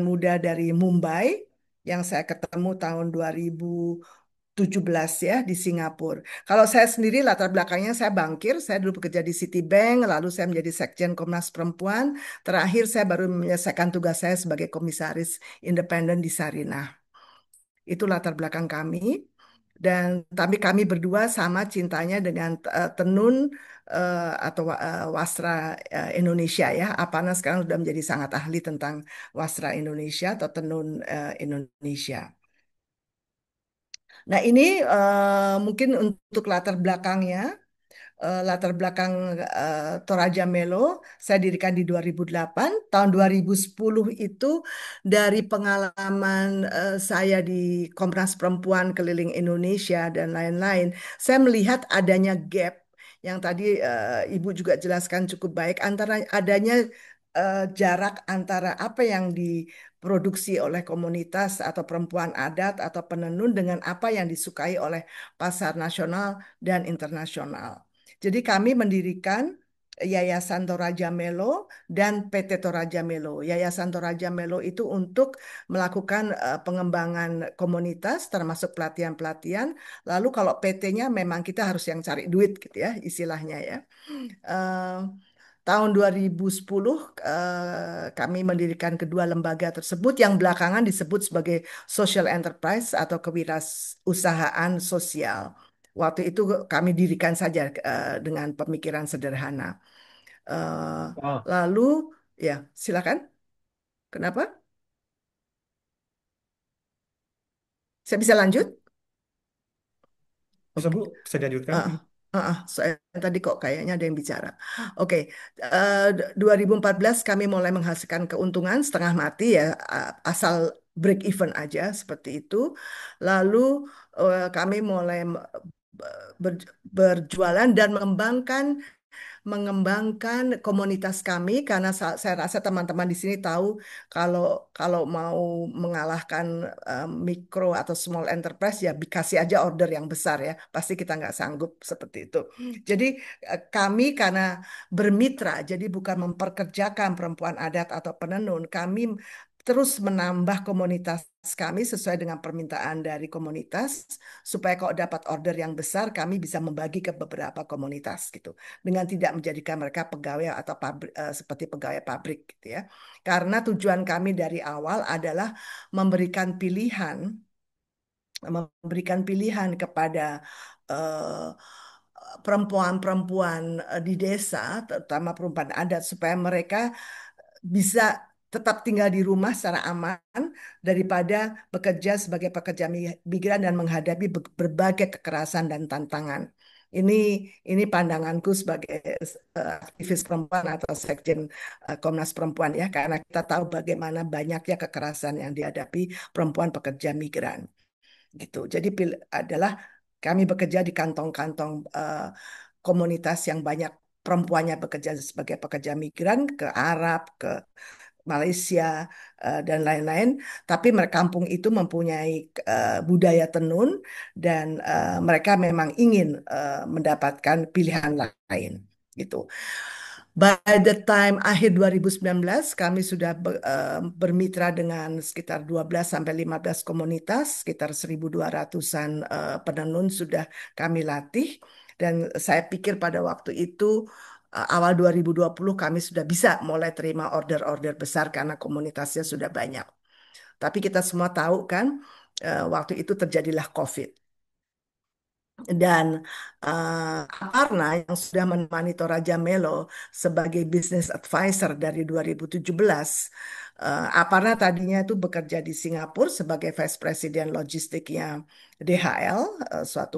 muda dari Mumbai yang saya ketemu tahun 2017 ya di Singapura. Kalau saya sendiri latar belakangnya saya bankir, saya dulu bekerja di Citibank, lalu saya menjadi Sekjen Komnas Perempuan, terakhir saya baru menyelesaikan tugas saya sebagai komisaris independen di Sarinah. Itu latar belakang kami. Dan tapi kami berdua sama cintanya dengan tenun atau wastra Indonesia ya. Apana sekarang sudah menjadi sangat ahli tentang wastra Indonesia atau tenun Indonesia. Nah, ini mungkin untuk latar belakangnya, latar belakang Toraja Melo, saya dirikan di 2008. Tahun 2010 itu dari pengalaman saya di Komnas Perempuan keliling Indonesia dan lain-lain, saya melihat adanya gap yang tadi Ibu juga jelaskan cukup baik antara adanya jarak antara apa yang diproduksi oleh komunitas atau perempuan adat atau penenun dengan apa yang disukai oleh pasar nasional dan internasional. Jadi kami mendirikan Yayasan Toraja Melo dan PT Toraja Melo. Yayasan Toraja Melo itu untuk melakukan pengembangan komunitas termasuk pelatihan-pelatihan. Lalu kalau PT-nya memang kita harus yang cari duit gitu ya istilahnya ya. Eh, Tahun 2010 kami mendirikan kedua lembaga tersebut yang belakangan disebut sebagai social enterprise atau kewirausahaan sosial. Waktu itu kami dirikan saja dengan pemikiran sederhana. Eh, Oh, Lalu ya silakan. Kenapa? Saya bisa lanjut? bisa Oke. Bu, bisa dilanjutkan. Soalnya tadi kok kayaknya ada yang bicara. Oke, 2014 kami mulai menghasilkan keuntungan setengah mati ya, asal break even aja seperti itu. Lalu kami mulai berjualan dan mengembangkan komunitas kami karena saya rasa teman-teman di sini tahu kalau kalau mau mengalahkan mikro atau small enterprise ya kasih aja order yang besar ya pasti kita nggak sanggup seperti itu. Jadi kami karena bermitra jadi bukan memperkerjakan perempuan adat atau penenun kami terus menambah komunitas kami sesuai dengan permintaan dari komunitas supaya kalau dapat order yang besar kami bisa membagi ke beberapa komunitas gitu dengan tidak menjadikan mereka pegawai atau seperti pegawai pabrik gitu ya. Karena tujuan kami dari awal adalah memberikan pilihan memberikan pilihan kepada eh, perempuan-perempuan di desa, terutama perempuan adat, supaya mereka bisa tetap tinggal di rumah secara aman daripada bekerja sebagai pekerja migran dan menghadapi berbagai kekerasan dan tantangan. Ini ini pandanganku sebagai aktivis perempuan atau sekjen Komnas Perempuan ya, karena kita tahu bagaimana banyaknya kekerasan yang dihadapi perempuan pekerja migran gitu. Jadi adalah kami bekerja di kantong-kantong komunitas yang banyak perempuannya bekerja sebagai pekerja migran ke Arab, ke Malaysia dan lain-lain. Tapi mereka kampung itu mempunyai budaya tenun dan mereka memang ingin mendapatkan pilihan lain gitu. By the time akhir 2019 kami sudah bermitra dengan sekitar 12 sampai 15 komunitas, sekitar 1.200-an penenun sudah kami latih dan saya pikir pada waktu itu awal 2020 kami sudah bisa mulai terima order-order besar karena komunitasnya sudah banyak. Tapi kita semua tahu kan waktu itu terjadilah COVID. Dan Aparna yang sudah menemani Toraja Melo sebagai business advisor dari 2017, Aparna tadinya itu bekerja di Singapura sebagai Vice President logistiknya DHL, suatu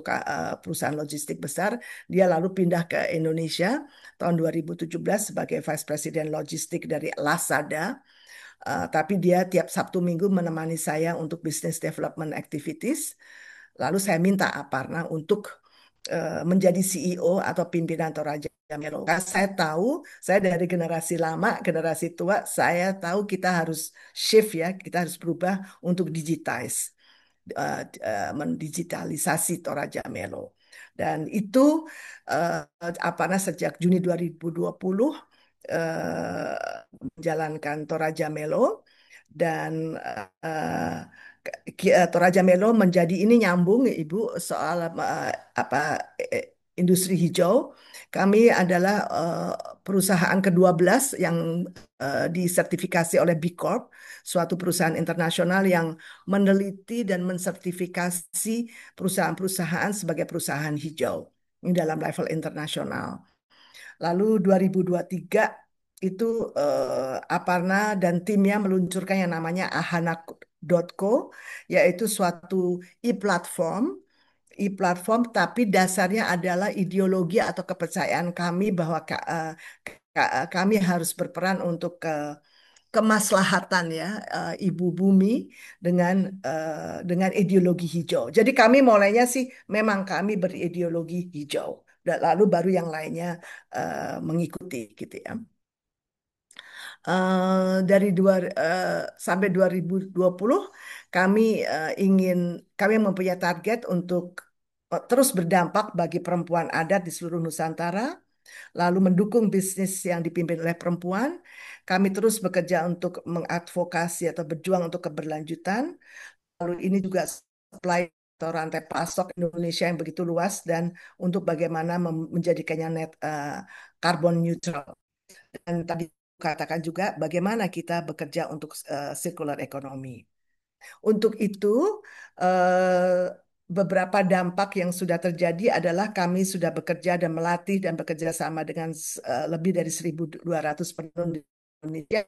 perusahaan logistik besar. Dia lalu pindah ke Indonesia tahun 2017 sebagai Vice President logistik dari Lazada. Tapi dia tiap Sabtu Minggu menemani saya untuk business development activities. Lalu saya minta Aparna untuk menjadi CEO atau pimpinan Toraja Melo. Karena saya tahu, saya dari generasi lama, generasi tua, saya tahu kita harus shift ya, kita harus berubah untuk mendigitalisasi Toraja Melo. Dan itu Aparna sejak Juni 2020 menjalankan Toraja Melo dan Toraja Melo menjadi ini nyambung Ibu soal apa industri hijau. Kami adalah perusahaan ke-12 yang disertifikasi oleh B Corp, suatu perusahaan internasional yang meneliti dan mensertifikasi perusahaan-perusahaan sebagai perusahaan hijau ini dalam level internasional. Lalu 2023 itu Aparna dan timnya meluncurkan yang namanya ahana.co, yaitu suatu e-platform tapi dasarnya adalah ideologi atau kepercayaan kami bahwa kami harus berperan untuk kemaslahatan ya ibu bumi dengan dengan ideologi hijau. Jadi kami mulainya sih memang kami berideologi hijau. Dan lalu baru yang lainnya mengikuti gitu ya. Dari sampai 2020 kami kami mempunyai target untuk terus berdampak bagi perempuan adat di seluruh Nusantara, lalu mendukung bisnis yang dipimpin oleh perempuan. Kami terus bekerja untuk mengadvokasi atau berjuang untuk keberlanjutan. Lalu ini juga supply atau rantai pasok Indonesia yang begitu luas dan untuk bagaimana menjadikannya net carbon neutral. Dan tadi katakan juga bagaimana kita bekerja untuk circular economy. Untuk itu, eh, beberapa dampak yang sudah terjadi adalah kami sudah bekerja dan melatih dan bekerja sama dengan lebih dari 1.200 penenun di Indonesia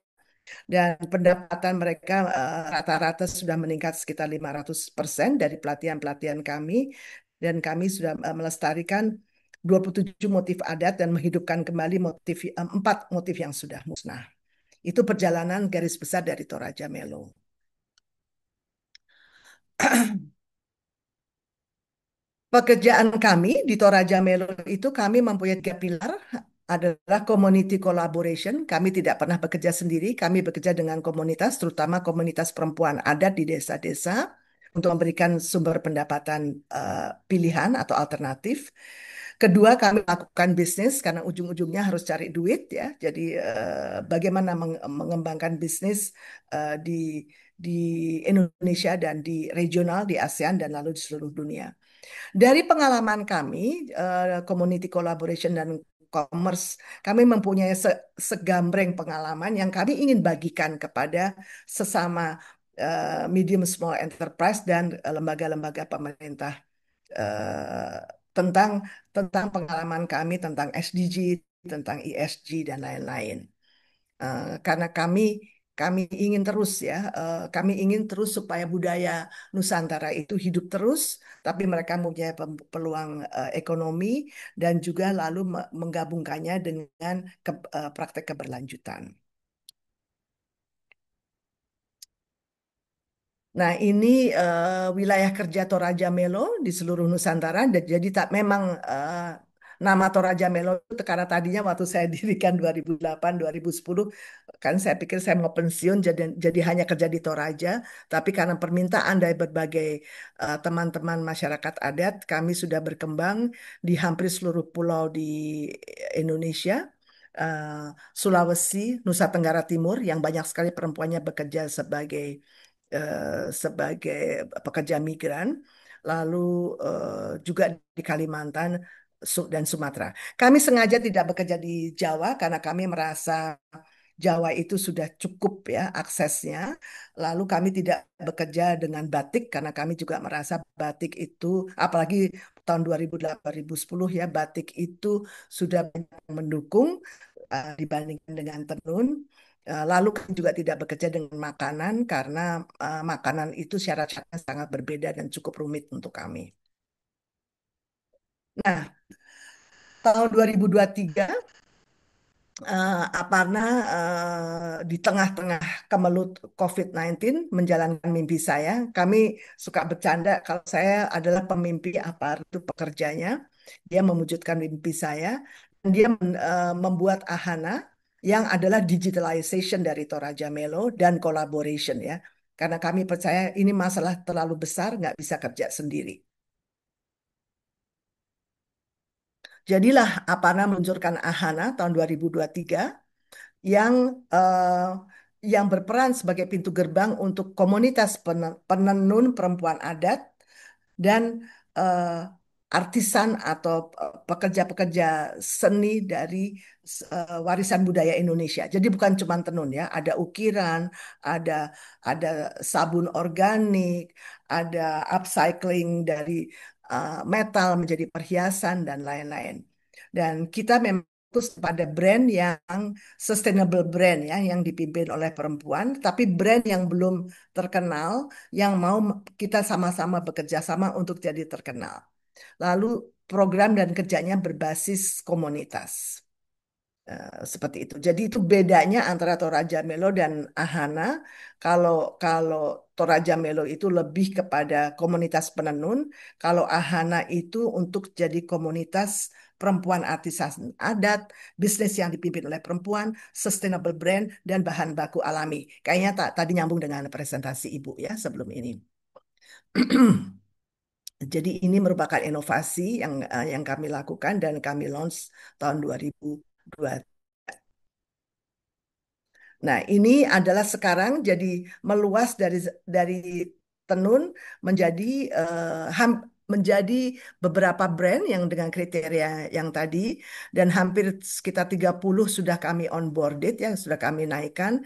dan pendapatan mereka rata-rata sudah meningkat sekitar 500% dari pelatihan-pelatihan kami dan kami sudah melestarikan 27 motif adat dan menghidupkan kembali 4 motif yang sudah musnah. Itu perjalanan garis besar dari Toraja Melo. Pekerjaan kami di Toraja Melo itu kami mempunyai tiga pilar adalah community collaboration. Kami tidak pernah bekerja sendiri, kami bekerja dengan komunitas, terutama komunitas perempuan adat di desa-desa untuk memberikan sumber pendapatan pilihan atau alternatif. Kedua, kami lakukan bisnis karena ujung-ujungnya harus cari duit ya. Jadi bagaimana mengembangkan bisnis di di Indonesia dan di regional, di ASEAN dan lalu di seluruh dunia. Dari pengalaman kami, community collaboration dan commerce, kami mempunyai segambreng pengalaman yang kami ingin bagikan kepada sesama medium small enterprise dan lembaga-lembaga pemerintah eh, tentang tentang pengalaman kami tentang SDG, tentang ESG dan lain-lain. Karena kami ingin terus ya, kami ingin terus supaya budaya Nusantara itu hidup terus, tapi mereka mempunyai peluang ekonomi dan juga lalu menggabungkannya dengan praktek keberlanjutan. Nah, ini wilayah kerja Toraja Melo di seluruh Nusantara. Jadi tak memang nama Toraja Melo itu karena tadinya waktu saya dirikan 2008 2010 kan saya pikir saya mau pensiun jadi hanya kerja di Toraja, tapi karena permintaan dari berbagai teman-teman masyarakat adat, kami sudah berkembang di hampir seluruh pulau di Indonesia. Sulawesi, Nusa Tenggara Timur yang banyak sekali perempuannya bekerja sebagai pekerja migran, lalu juga di Kalimantan dan Sumatera. Kami sengaja tidak bekerja di Jawa karena kami merasa Jawa itu sudah cukup ya aksesnya. Lalu kami tidak bekerja dengan batik karena kami juga merasa batik itu, apalagi tahun 2008-2010 ya, batik itu sudah banyak yang mendukung dibandingkan dengan tenun. Lalu kami juga tidak bekerja dengan makanan karena makanan itu syarat-syaratnya sangat berbeda dan cukup rumit untuk kami. Nah, tahun 2023 Aparna di tengah-tengah kemelut COVID-19 menjalankan mimpi saya. Kami suka bercanda kalau saya adalah pemimpi Aparna itu pekerjanya. Dia mewujudkan mimpi saya. Dan dia membuat Ahana yang adalah digitalization dari Toraja Melo dan collaboration ya. Karena kami percaya ini masalah terlalu besar, nggak bisa kerja sendiri. Jadilah Aparna meluncurkan Ahana tahun 2023 yang eh, yang berperan sebagai pintu gerbang untuk komunitas penenun perempuan adat dan eh, artisan atau pekerja-pekerja seni dari warisan budaya Indonesia. Jadi bukan cuma tenun ya, ada ukiran, ada ada sabun organik, ada upcycling dari metal menjadi perhiasan dan lain-lain. Dan kita memang fokus pada brand yang sustainable brand ya yang dipimpin oleh perempuan, tapi brand yang belum terkenal yang mau kita sama-sama bekerja sama untuk jadi terkenal. Lalu program dan kerjanya berbasis komunitas. Seperti itu. Jadi itu bedanya antara Toraja Melo dan Ahana. Kalau kalau Toraja Melo itu lebih kepada komunitas penenun, kalau Ahana itu untuk jadi komunitas perempuan artisan adat, bisnis yang dipimpin oleh perempuan, sustainable brand dan bahan baku alami. Kayaknya tadi nyambung dengan presentasi Ibu ya sebelum ini. Jadi ini merupakan inovasi yang kami lakukan dan kami launch tahun 2002. Nah, ini adalah sekarang jadi meluas dari tenun menjadi menjadi beberapa brand yang dengan kriteria yang tadi dan hampir sekitar 30 sudah kami onboarded ya, sudah kami naikkan.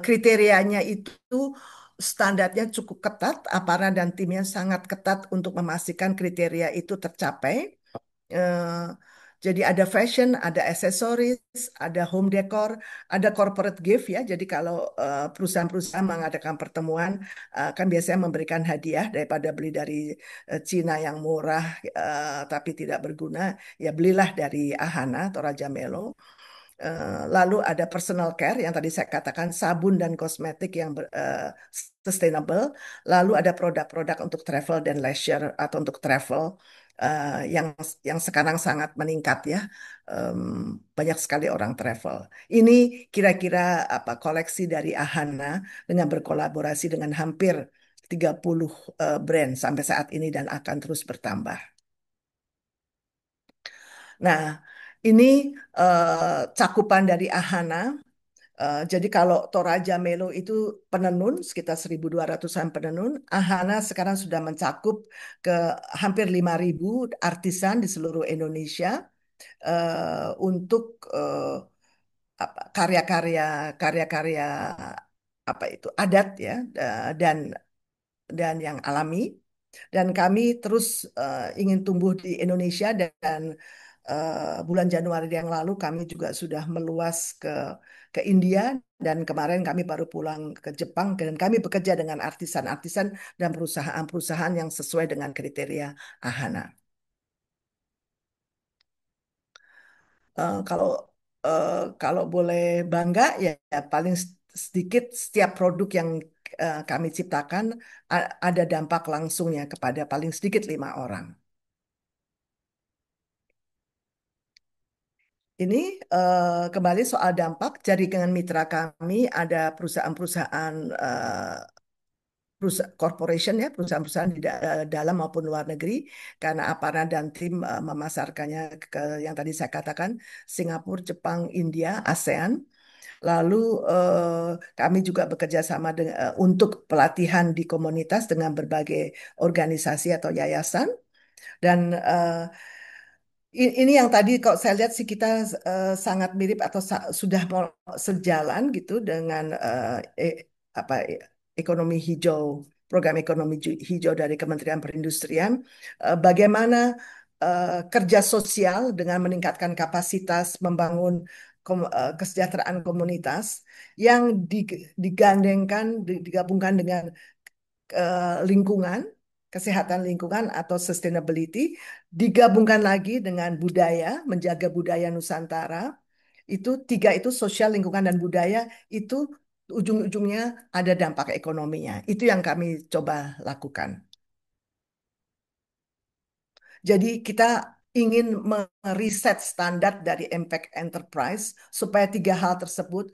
Kriterianya itu standarnya cukup ketat, aparat dan timnya sangat ketat untuk memastikan kriteria itu tercapai. Eh, jadi ada fashion, ada aksesoris, ada home decor, ada corporate gift ya. Jadi kalau perusahaan-perusahaan mengadakan pertemuan kan biasanya memberikan hadiah daripada beli dari Cina yang murah tapi tidak berguna, ya belilah dari Ahana atau Raja Melo. Lalu ada personal care yang tadi saya katakan sabun dan kosmetik yang sustainable. Lalu ada produk-produk untuk travel dan leisure atau untuk travel yang sekarang sangat meningkat ya. Banyak sekali orang travel. Ini kira-kira apa koleksi dari Ahana dengan berkolaborasi dengan hampir 30 brand sampai saat ini dan akan terus bertambah. Nah, ini cakupan dari Ahana. Jadi kalau Toraja Melo itu penenun, sekitar 1.200-an penenun, Ahana sekarang sudah mencakup ke hampir 5.000 artisan di seluruh Indonesia untuk karya-karya karya-karya apa itu adat ya dan yang alami. Dan kami terus ingin tumbuh di Indonesia dan bulan Januari yang lalu kami juga sudah meluas ke India dan kemarin kami baru pulang ke Jepang dan kami bekerja dengan artisan-artisan dan perusahaan-perusahaan yang sesuai dengan kriteria Ahana. Kalau eh, kalau boleh bangga ya paling sedikit setiap produk yang kami ciptakan ada dampak langsungnya kepada paling sedikit 5 orang. Ini kembali soal dampak jaringan mitra kami ada perusahaan-perusahaan corporation ya perusahaan-perusahaan di dalam maupun luar negeri karena Aparna dan tim memasarkannya ke yang tadi saya katakan Singapura, Jepang, India, ASEAN. Lalu kami juga bekerja sama untuk pelatihan di komunitas dengan berbagai organisasi atau yayasan dan ini yang tadi kalau saya lihat sih kita sangat mirip atau sudah mau sejalan gitu dengan apa ekonomi hijau, program ekonomi hijau dari Kementerian Perindustrian. Bagaimana kerja sosial dengan meningkatkan kapasitas, membangun kesejahteraan komunitas yang digandengkan, digabungkan dengan lingkungan, kesehatan lingkungan atau sustainability, digabungkan lagi dengan budaya, menjaga budaya Nusantara. Itu tiga itu sosial, lingkungan, dan budaya itu ujung-ujungnya ada dampak ekonominya. Itu yang kami coba lakukan. Jadi kita ingin meriset standar dari impact enterprise supaya tiga hal tersebut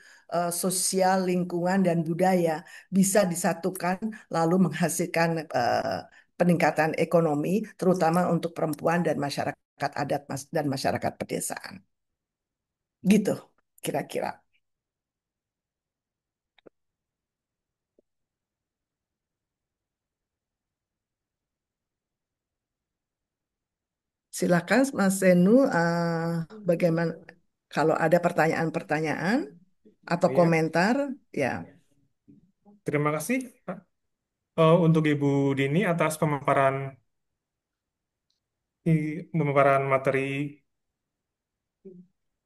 sosial, lingkungan, dan budaya bisa disatukan lalu menghasilkan peningkatan ekonomi terutama untuk perempuan dan masyarakat adat dan masyarakat pedesaan. Gitu kira-kira. Silakan Mas Senu, bagaimana kalau ada pertanyaan-pertanyaan atau Iya, komentar, ya. terima kasih Pak. Untuk Ibu Dini atas pemaparan materi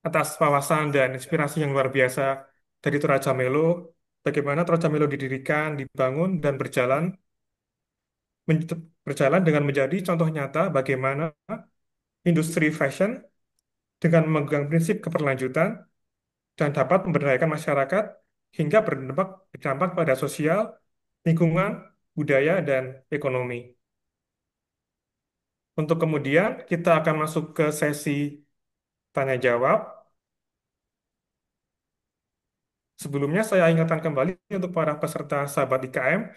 atas wawasan dan inspirasi yang luar biasa dari Toraja Melo, bagaimana Toraja Melo didirikan, dibangun, dan berjalan dengan menjadi contoh nyata bagaimana industri fashion dengan memegang prinsip keberlanjutan dan dapat memberdayakan masyarakat hingga berdampak pada sosial, lingkungan, budaya, dan ekonomi. Untuk kemudian kita akan masuk ke sesi tanya jawab. Sebelumnya saya ingatkan kembali untuk para peserta sahabat IKM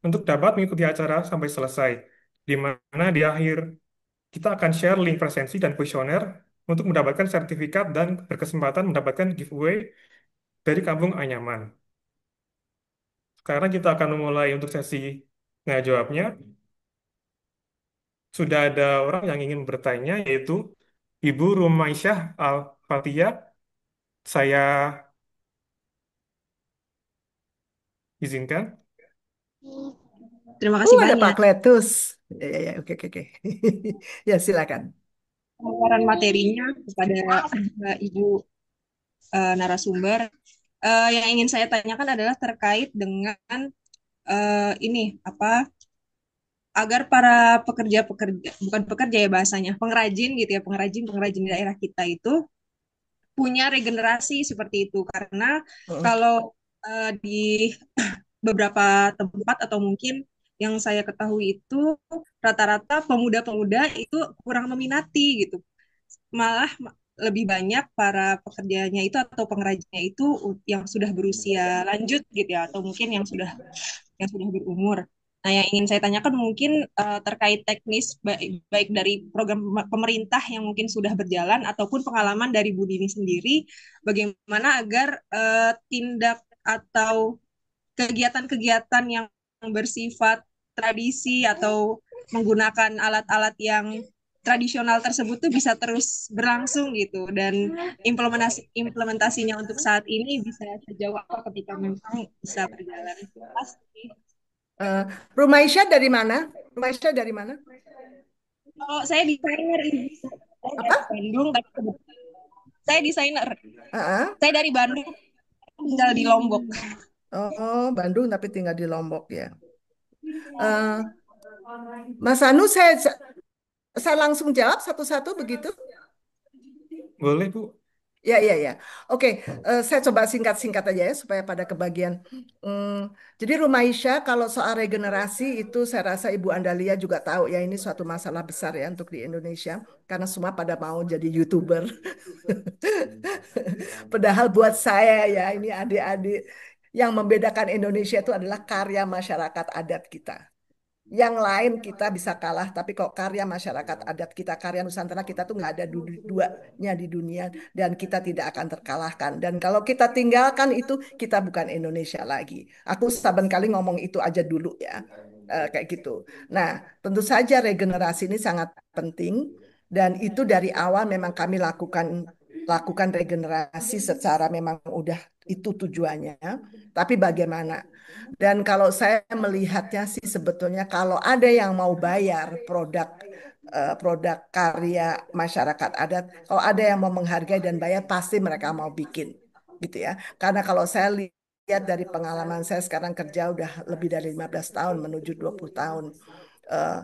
untuk dapat mengikuti acara sampai selesai, di mana di akhir kita akan share link presensi dan kuesioner untuk mendapatkan sertifikat dan berkesempatan mendapatkan giveaway dari Kampung Anyaman. Sekarang kita akan memulai untuk sesi tanya jawabnya. Sudah ada orang yang ingin bertanya, yaitu Ibu Rumaisyah Al-Fatihah. Saya izinkan. Terima kasih Ada Pak banyak. Kletus. Ya, ya, ya, oke, oke, oke. Ya, silakan. Pemaparan materinya kepada Ibu narasumber. Yang ingin saya tanyakan adalah terkait dengan ini apa agar para pekerja-pekerja bukan pekerja ya bahasanya pengrajin gitu ya pengrajin di daerah kita itu punya regenerasi seperti itu karena Mm. kalau di beberapa tempat atau mungkin yang saya ketahui itu rata-rata pemuda-pemuda itu kurang meminati gitu. Malah lebih banyak para pekerjanya itu atau pengrajinnya itu yang sudah berusia lanjut gitu ya atau mungkin yang sudah berumur. Nah, yang ingin saya tanyakan mungkin terkait teknis baik dari program pemerintah yang mungkin sudah berjalan ataupun pengalaman dari Bu Dini sendiri, bagaimana agar tindak atau kegiatan-kegiatan yang bersifat tradisi atau menggunakan alat-alat yang tradisional tersebut tuh bisa terus berlangsung gitu dan implementasinya untuk saat ini bisa sejauh apa ketika memang bisa berjalan. Pasti. Eh, Rumaisya dari mana? Rumaisya dari mana? Kalau saya desainer, Ibu. Saya dari Apa? Bandung, tapi saya desainer. Ah, Saya dari Bandung, tinggal di Lombok. oh, Bandung tapi tinggal di Lombok ya. Eh, Mas Anu, saya langsung jawab satu-satu begitu. Boleh, Bu. Ya, ya, ya. Oke, saya coba singkat-singkat aja ya supaya pada kebagian. Jadi Rumaisya kalau soal regenerasi itu saya rasa Ibu Andalia juga tahu ya ini suatu masalah besar ya untuk di Indonesia karena semua pada mau jadi YouTuber. Padahal buat saya ya ini adik-adik yang membedakan Indonesia itu adalah karya masyarakat adat kita. Yang lain kita bisa kalah, tapi kok karya masyarakat adat kita, karya Nusantara kita tuh nggak ada duanya di dunia dan kita tidak akan terkalahkan. Dan kalau kita tinggalkan itu, kita bukan Indonesia lagi. Aku saban kali ngomong itu aja dulu ya, kayak gitu. Nah, tentu saja regenerasi ini sangat penting dan itu dari awal memang kami lakukan regenerasi secara memang udah itu tujuannya. Tapi bagaimana? Dan kalau saya melihatnya sih sebetulnya kalau ada yang mau bayar produk karya masyarakat adat, kalau ada yang mau menghargai dan bayar pasti mereka mau bikin gitu ya. Karena kalau saya lihat dari pengalaman saya sekarang kerja udah lebih dari 15 tahun menuju 20 tahun. eh,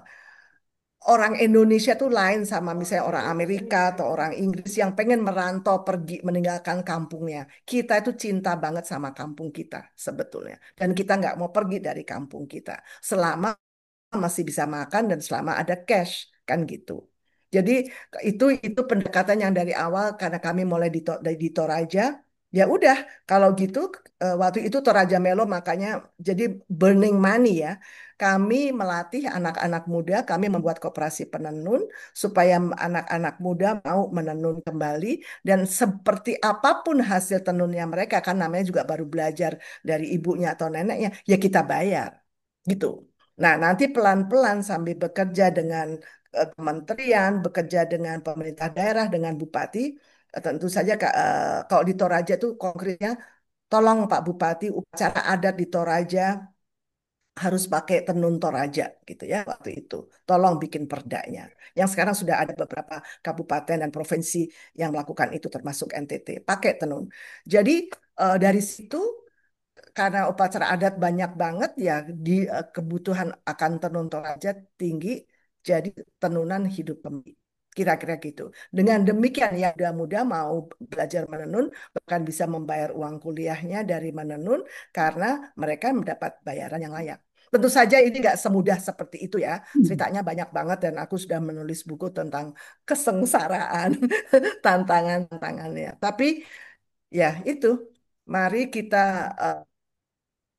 Orang Indonesia tuh lain sama misalnya orang Amerika atau orang Inggris yang pengen merantau pergi meninggalkan kampungnya. Kita itu cinta banget sama kampung kita sebetulnya. Dan kita nggak mau pergi dari kampung kita. Selama masih bisa makan dan selama ada cash kan gitu. Jadi itu pendekatan yang dari awal karena kami mulai di Toraja. Ya udah kalau gitu waktu itu Toraja Melo makanya jadi burning money ya. Kami melatih anak-anak muda, kami membuat koperasi penenun supaya anak-anak muda mau menenun kembali dan seperti apapun hasil tenunnya mereka kan namanya juga baru belajar dari ibunya atau neneknya, ya kita bayar gitu. Nah, nanti pelan-pelan sambil bekerja dengan kementerian, bekerja dengan pemerintah daerah, dengan bupati, tentu saja kalau di Toraja itu konkretnya, tolong Pak Bupati, upacara adat di Toraja harus pakai tenun Toraja gitu ya waktu itu. Tolong bikin perdanya. Yang sekarang sudah ada beberapa kabupaten dan provinsi yang melakukan itu termasuk NTT, pakai tenun. Jadi dari situ karena upacara adat banyak banget ya di kebutuhan akan tenun toraja tinggi jadi tenunan hidup kembali kira-kira gitu. Dengan demikian yang muda-muda mau belajar menenun bahkan bisa membayar uang kuliahnya dari menenun karena mereka mendapat bayaran yang layak. Tentu saja ini nggak semudah seperti itu ya. Ceritanya banyak banget dan aku sudah menulis buku tentang kesengsaraan, tantangan-tantangannya. Tapi ya itu, mari kita eh,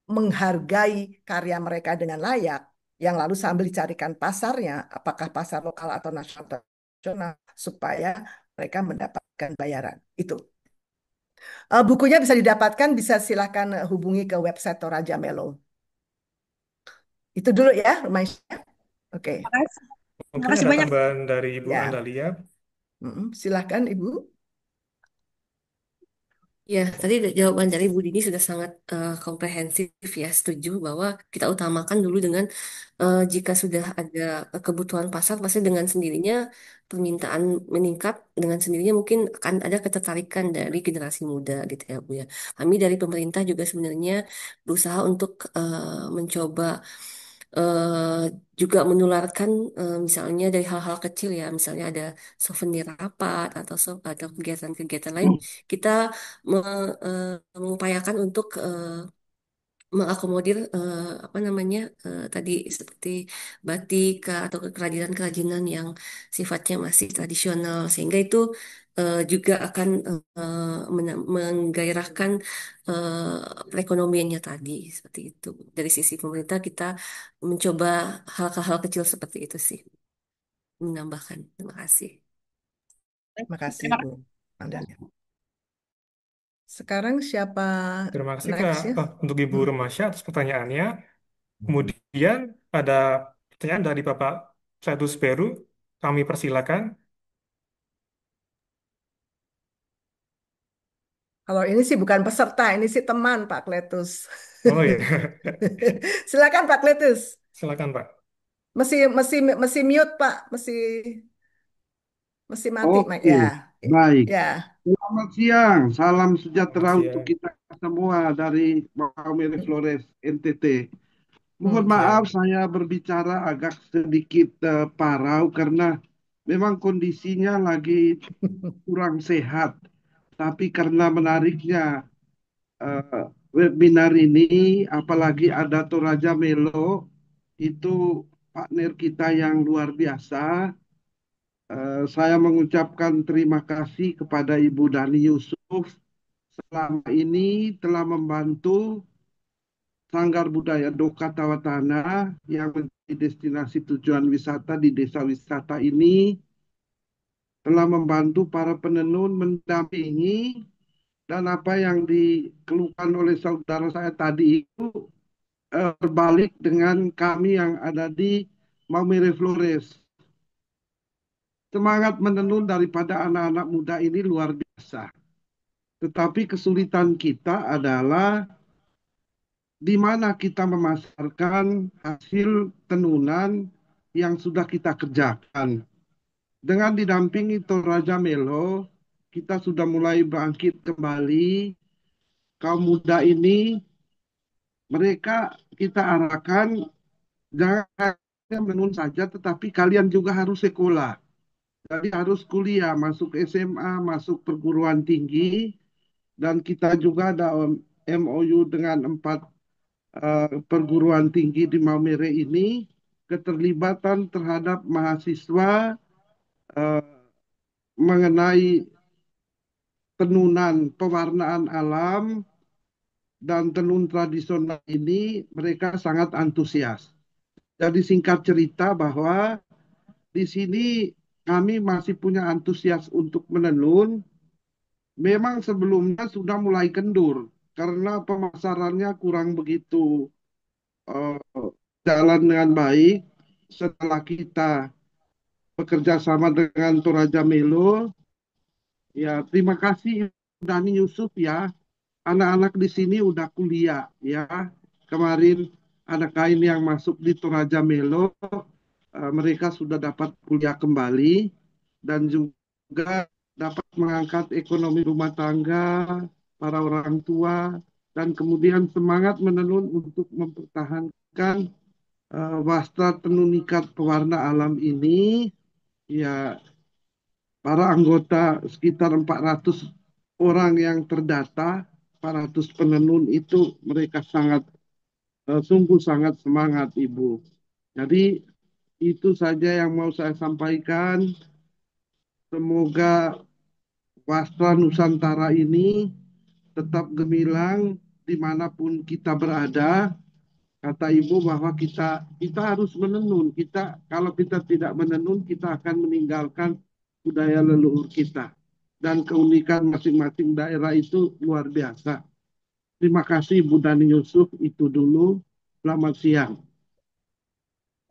menghargai karya mereka dengan layak, yang lalu sambil dicarikan pasarnya, apakah pasar lokal atau nasional, supaya mereka mendapatkan bayaran. Itu. Bukunya bisa didapatkan, bisa silahkan hubungi ke website Toraja Melo. Itu dulu ya, Mas. Oke, Terima kasih. Terima Mungkin kasih ada banyak. tambahan dari Ibu ya. Andalia. Silahkan Ibu. Ya, tadi jawaban dari Bu Dini sudah sangat komprehensif ya, setuju bahwa kita utamakan dulu dengan jika sudah ada kebutuhan pasar, pasti dengan sendirinya permintaan meningkat, dengan sendirinya mungkin akan ada ketertarikan dari generasi muda gitu ya Bu ya. Kami dari pemerintah juga sebenarnya berusaha untuk mencoba eh, juga menularkan misalnya dari hal-hal kecil ya, misalnya ada souvenir rapat atau kegiatan-kegiatan lain, kita mengupayakan untuk mengakomodir apa namanya tadi seperti batik atau kerajinan-kerajinan yang sifatnya masih tradisional sehingga itu juga akan menggairahkan perekonomiannya tadi seperti itu. Dari sisi pemerintah kita mencoba hal-hal kecil seperti itu sih menambahkan. Terima kasih. Makasih Terima Bu kasih. Andania. Sekarang siapa Terima kasih Kak next ya? untuk Ibu Hmm. Romasya atas pertanyaannya. Kemudian ada pertanyaan dari Bapak Fredus Peru. Kami persilakan. Kalau ini sih bukan peserta, ini sih teman Pak Kletus. Oh ya, Silakan Pak Kletus. silakan Pak. Masih mute Pak, masih mati Mak. Oke, Ya, baik. ya. Selamat siang, salam Selamat sejahtera untuk siang. kita semua dari Maumere Flores, NTT. Mohon Hmm. maaf Siang. saya berbicara agak sedikit parau karena memang kondisinya lagi kurang sehat. Tapi karena menariknya webinar ini, apalagi ada Toraja Melo, itu partner kita yang luar biasa. Saya mengucapkan terima kasih kepada Ibu Dani Yusuf selama ini telah membantu Sanggar Budaya Doka Tawatana yang menjadi destinasi tujuan wisata di desa wisata ini telah membantu para penenun mendampingi dan apa yang dikeluhkan oleh saudara saya tadi itu berbalik dengan kami yang ada di Maumere Flores. Semangat menenun daripada anak-anak muda ini luar biasa. Tetapi kesulitan kita adalah di mana kita memasarkan hasil tenunan yang sudah kita kerjakan. Dengan didampingi Toraja Melo, kita sudah mulai bangkit kembali. Kaum muda ini, mereka kita arahkan jangan hanya menenun saja, tetapi kalian juga harus sekolah. Jadi harus kuliah, masuk SMA, masuk perguruan tinggi, dan kita juga ada MOU dengan 4 perguruan tinggi di Maumere ini, keterlibatan terhadap mahasiswa eh, mengenai tenunan pewarnaan alam dan tenun tradisional ini mereka sangat antusias. Jadi singkat cerita bahwa di sini kami masih punya antusias untuk menenun. Memang sebelumnya sudah mulai kendur karena pemasarannya kurang begitu eh, jalan dengan baik. Setelah kita bekerja sama dengan Toraja Melo, ya terima kasih Dani Yusuf ya. Anak-anak di sini udah kuliah ya. Kemarin anak kain yang masuk di Toraja Melo, mereka sudah dapat kuliah kembali dan juga dapat mengangkat ekonomi rumah tangga para orang tua dan kemudian semangat menenun untuk mempertahankan wastra tenun ikat pewarna alam ini. Ya, para anggota sekitar 400 orang yang terdata, 400 penenun itu mereka sangat sungguh sangat semangat Ibu. Jadi itu saja yang mau saya sampaikan. Semoga wastra Nusantara ini tetap gemilang dimanapun kita berada. Kata Ibu bahwa kita harus menenun. Kalau kita tidak menenun, kita akan meninggalkan budaya leluhur kita. Dan keunikan masing-masing daerah itu luar biasa. Terima kasih Bu Dani Yusuf, itu dulu. Selamat siang.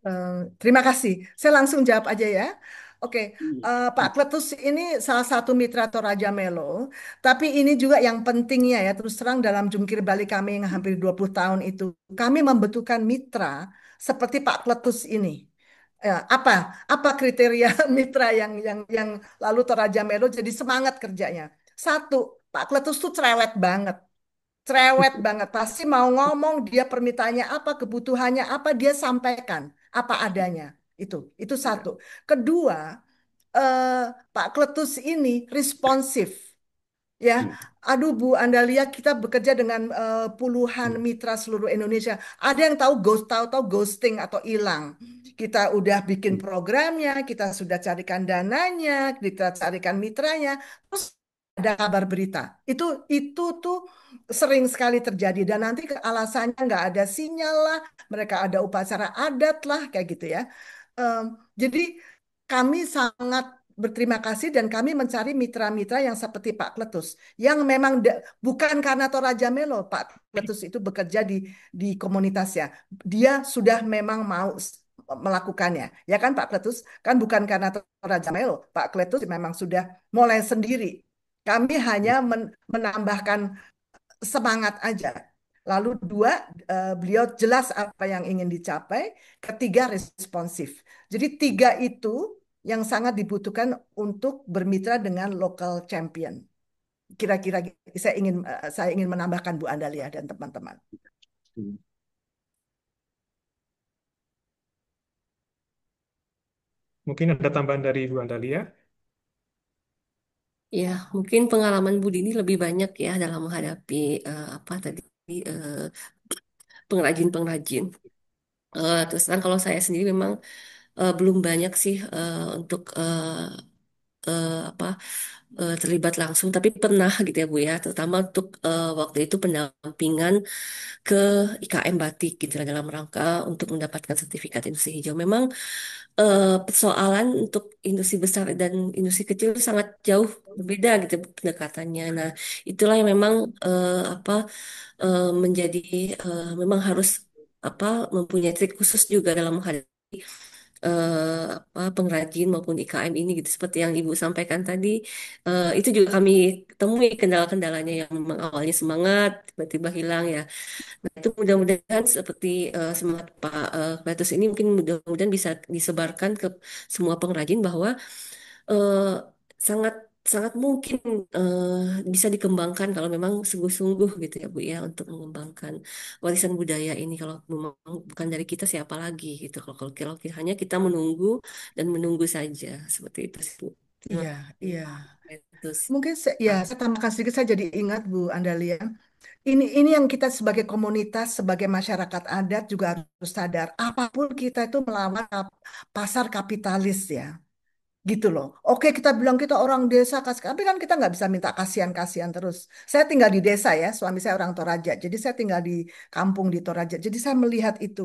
Eh, Terima kasih. Saya langsung jawab aja ya. Oke, Pak Kletus ini salah satu mitra Toraja Melo, tapi ini juga yang pentingnya ya, terus terang dalam jungkir balik kami yang hampir 20 tahun itu, kami membutuhkan mitra seperti Pak Kletus ini. Apa apa kriteria mitra yang lalu Toraja Melo jadi semangat kerjanya? Satu, Pak Kletus tuh cerewet banget. cerewet banget. Pasti mau ngomong, dia permintaannya apa, kebutuhannya apa, dia sampaikan apa adanya. Itu satu. Kedua, eh, Pak Kletus ini responsif. Ya, aduh Bu Andalia, kita bekerja dengan puluhan mitra seluruh Indonesia. Ada yang tahu ghosting atau hilang. Kita udah bikin programnya, kita sudah carikan dananya, kita carikan mitranya, terus ada kabar berita. Itu tuh sering sekali terjadi dan nanti alasannya nggak ada sinyal lah, mereka ada upacara adat lah kayak gitu ya. Em, jadi kami sangat berterima kasih dan kami mencari mitra-mitra yang seperti Pak Kletus yang memang bukan karena Toraja Melo Pak Kletus itu bekerja di komunitasnya. Dia sudah memang mau melakukannya. Ya kan Pak Kletus? Kan bukan karena Toraja Melo. Pak Kletus memang sudah mulai sendiri. Kami hanya menambahkan semangat aja. Lalu dua, beliau jelas apa yang ingin dicapai. Ketiga, responsif. Jadi tiga itu yang sangat dibutuhkan untuk bermitra dengan local champion. Kira-kira saya ingin menambahkan Bu Andalia dan teman-teman. Mungkin ada tambahan dari Bu Andalia. Ya, mungkin pengalaman Budi ini lebih banyak ya dalam menghadapi apa tadi eh, pengrajin-pengrajin. Terus terang kalau saya sendiri memang belum banyak sih untuk apa terlibat langsung, tapi pernah gitu ya Bu ya, terutama untuk waktu itu pendampingan ke IKM Batik gitu ya, dalam rangka untuk mendapatkan sertifikat industri hijau. Memang persoalan untuk industri besar dan industri kecil sangat jauh berbeda gitu pendekatannya. Nah, itulah yang memang apa menjadi memang harus apa mempunyai trik khusus juga dalam menghadapi apa pengrajin maupun IKM ini gitu seperti yang Ibu sampaikan tadi. Itu juga kami temui kendala-kendalanya yang memang awalnya semangat tiba-tiba hilang ya. Nah, itu mudah-mudahan seperti semangat Pak Kletus ini mungkin mudah-mudahan bisa disebarkan ke semua pengrajin bahwa eh, sangat sangat mungkin bisa dikembangkan kalau memang sungguh-sungguh gitu ya Bu ya untuk mengembangkan warisan budaya ini. Kalau memang bukan dari kita siapa lagi gitu. Kalau hanya kita menunggu dan menunggu saja seperti itu sih Bu. Terima Iya, kasih iya. Pak Kletus. Mungkin ya saya tambahkan sedikit, saya jadi ingat Bu Andalia. Ini yang kita sebagai komunitas, sebagai masyarakat adat juga harus sadar. Apapun kita itu melawan pasar kapitalis ya. Gitu loh. Oke, kita bilang kita orang desa, tapi kan kita nggak bisa minta kasihan-kasihan terus. Saya tinggal di desa ya, suami saya orang Toraja. Jadi saya tinggal di kampung di Toraja. Jadi saya melihat itu.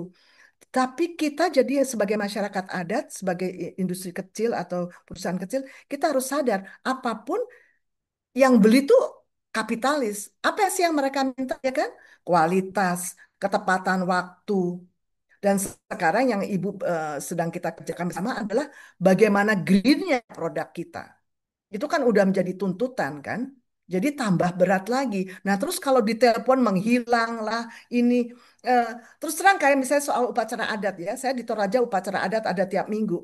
Tapi kita jadi sebagai masyarakat adat, sebagai industri kecil atau perusahaan kecil, kita harus sadar apapun yang beli tuh kapitalis. Apa sih yang mereka minta ya kan? Kualitas, ketepatan waktu. Dan sekarang yang Ibu sedang kita kerjakan bersama adalah bagaimana greennya produk kita. Itu kan udah menjadi tuntutan kan. Jadi tambah berat lagi. Nah terus kalau ditelepon menghilang lah ini. eh, Terus terang kayak misalnya soal upacara adat ya. Saya di Toraja upacara adat ada tiap minggu.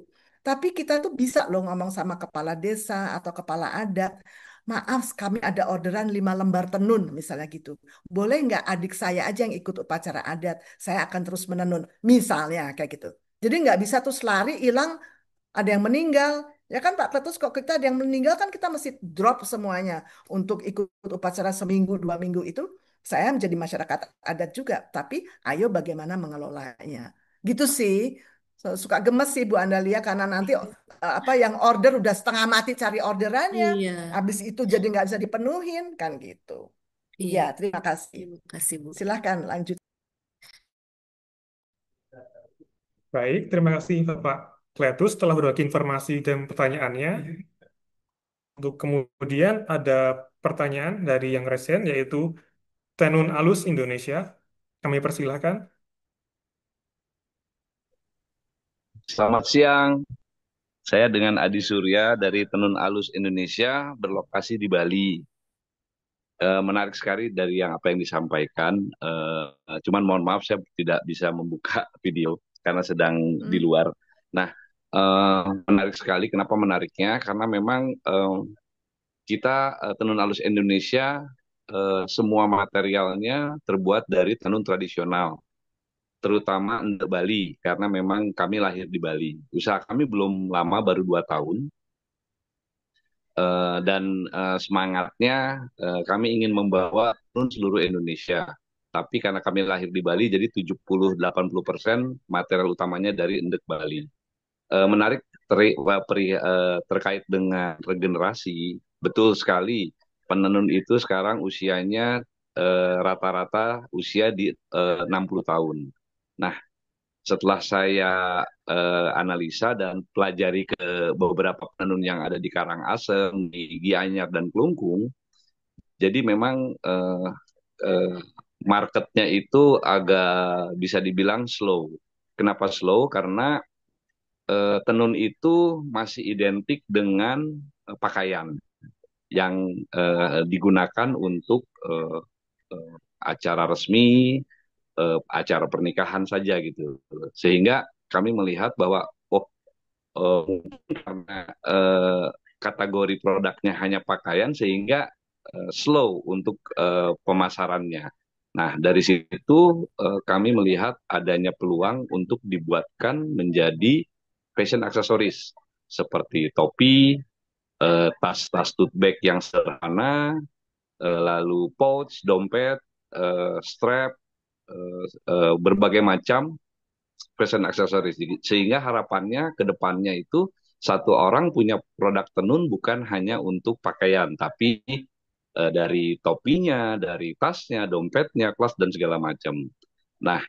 Tapi kita tuh bisa loh ngomong sama kepala desa atau kepala adat. Maaf kami ada orderan 5 lembar tenun misalnya gitu. Boleh nggak adik saya aja yang ikut upacara adat. Saya akan terus menenun. Misalnya kayak gitu. Jadi nggak bisa terus lari hilang ada yang meninggal. Ya kan Pak Kletus kok kita ada yang meninggal kan kita mesti drop semuanya untuk ikut upacara seminggu 2 minggu itu. Saya menjadi masyarakat adat juga, tapi ayo bagaimana mengelolanya. Gitu sih. Suka gemes sih Bu Andalia karena nanti apa yang order udah setengah mati cari orderannya, Iya, habis itu jadi nggak bisa dipenuhin kan gitu. iya. Ya, terima kasih. Terima kasih Bu. Silahkan lanjut. Baik, terima kasih Bapak Kletus telah berbagi informasi dan pertanyaannya. Untuk kemudian ada pertanyaan dari yang resen yaitu Tenun Alus Indonesia. Kami persilahkan. Selamat siang, saya dengan Adi Surya dari Tenun Alus Indonesia berlokasi di Bali. Menarik sekali dari yang apa yang disampaikan. Cuman mohon maaf saya tidak bisa membuka video karena sedang di Hmm. luar. Nah, menarik sekali. Kenapa menariknya? Karena memang kita Tenun Alus Indonesia semua materialnya terbuat dari tenun tradisional, terutama untuk Bali, karena memang kami lahir di Bali. Usaha kami belum lama, baru 2 tahun, dan semangatnya kami ingin membawa tenun seluruh Indonesia. Tapi karena kami lahir di Bali, jadi 70-80% material utamanya dari endek Bali. Menarik terkait dengan regenerasi, betul sekali. Penenun itu sekarang usianya rata-rata usia di 60 tahun. Nah, setelah saya analisa dan pelajari ke beberapa penenun yang ada di Karangasem, di Gianyar dan Kelungkung, jadi memang eh, marketnya itu agak bisa dibilang slow. Kenapa slow? Karena tenun itu masih identik dengan pakaian yang digunakan untuk acara resmi, acara pernikahan saja gitu. Sehingga kami melihat bahwa oh, mungkin karena kategori produknya hanya pakaian sehingga slow untuk pemasarannya. Nah, dari situ kami melihat adanya peluang untuk dibuatkan menjadi fashion aksesoris seperti topi, tas-tas tote bag yang sederhana, lalu pouch, dompet, strap, berbagai macam fashion aksesoris. Sehingga harapannya ke depannya itu satu orang punya produk tenun bukan hanya untuk pakaian, tapi dari topinya, dari tasnya, dompetnya, kelas dan segala macam. Nah,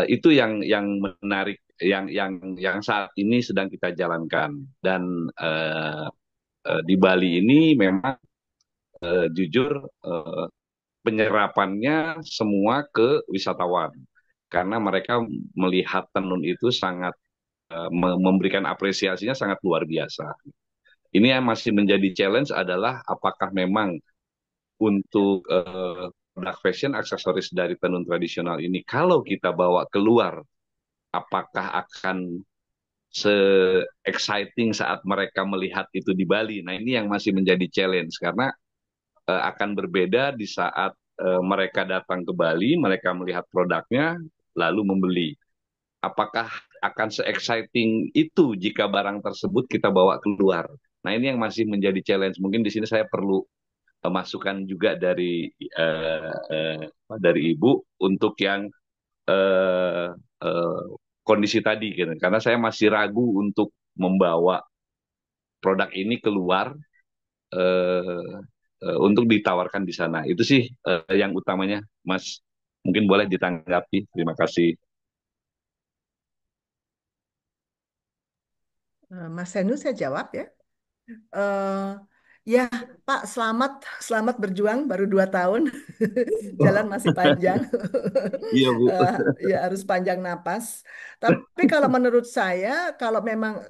itu yang menarik, yang saat ini sedang kita jalankan. Dan di Bali ini memang jujur penyerapannya semua ke wisatawan karena mereka melihat tenun itu sangat memberikan apresiasinya sangat luar biasa. Ini yang masih menjadi challenge adalah apakah memang untuk produk fashion aksesoris dari tenun tradisional ini kalau kita bawa keluar, apakah akan se-exciting saat mereka melihat itu di Bali. Nah, ini yang masih menjadi challenge karena akan berbeda di saat mereka datang ke Bali, mereka melihat produknya, lalu membeli. Apakah akan se-exciting itu jika barang tersebut kita bawa keluar? Nah, ini yang masih menjadi challenge. Mungkin di sini saya perlu masukan juga dari Ibu untuk yang eh, eh, kondisi tadi, gitu. Karena saya masih ragu untuk membawa produk ini keluar eh, untuk ditawarkan di sana. Itu sih yang utamanya, Mas. Mungkin boleh ditanggapi. Terima kasih. Mas Henu, saya jawab ya. Eh, ya, Pak, selamat selamat berjuang baru 2 tahun. Jalan masih panjang. Iya, Bu. Eh, ya harus panjang napas. Tapi kalau menurut saya, kalau memang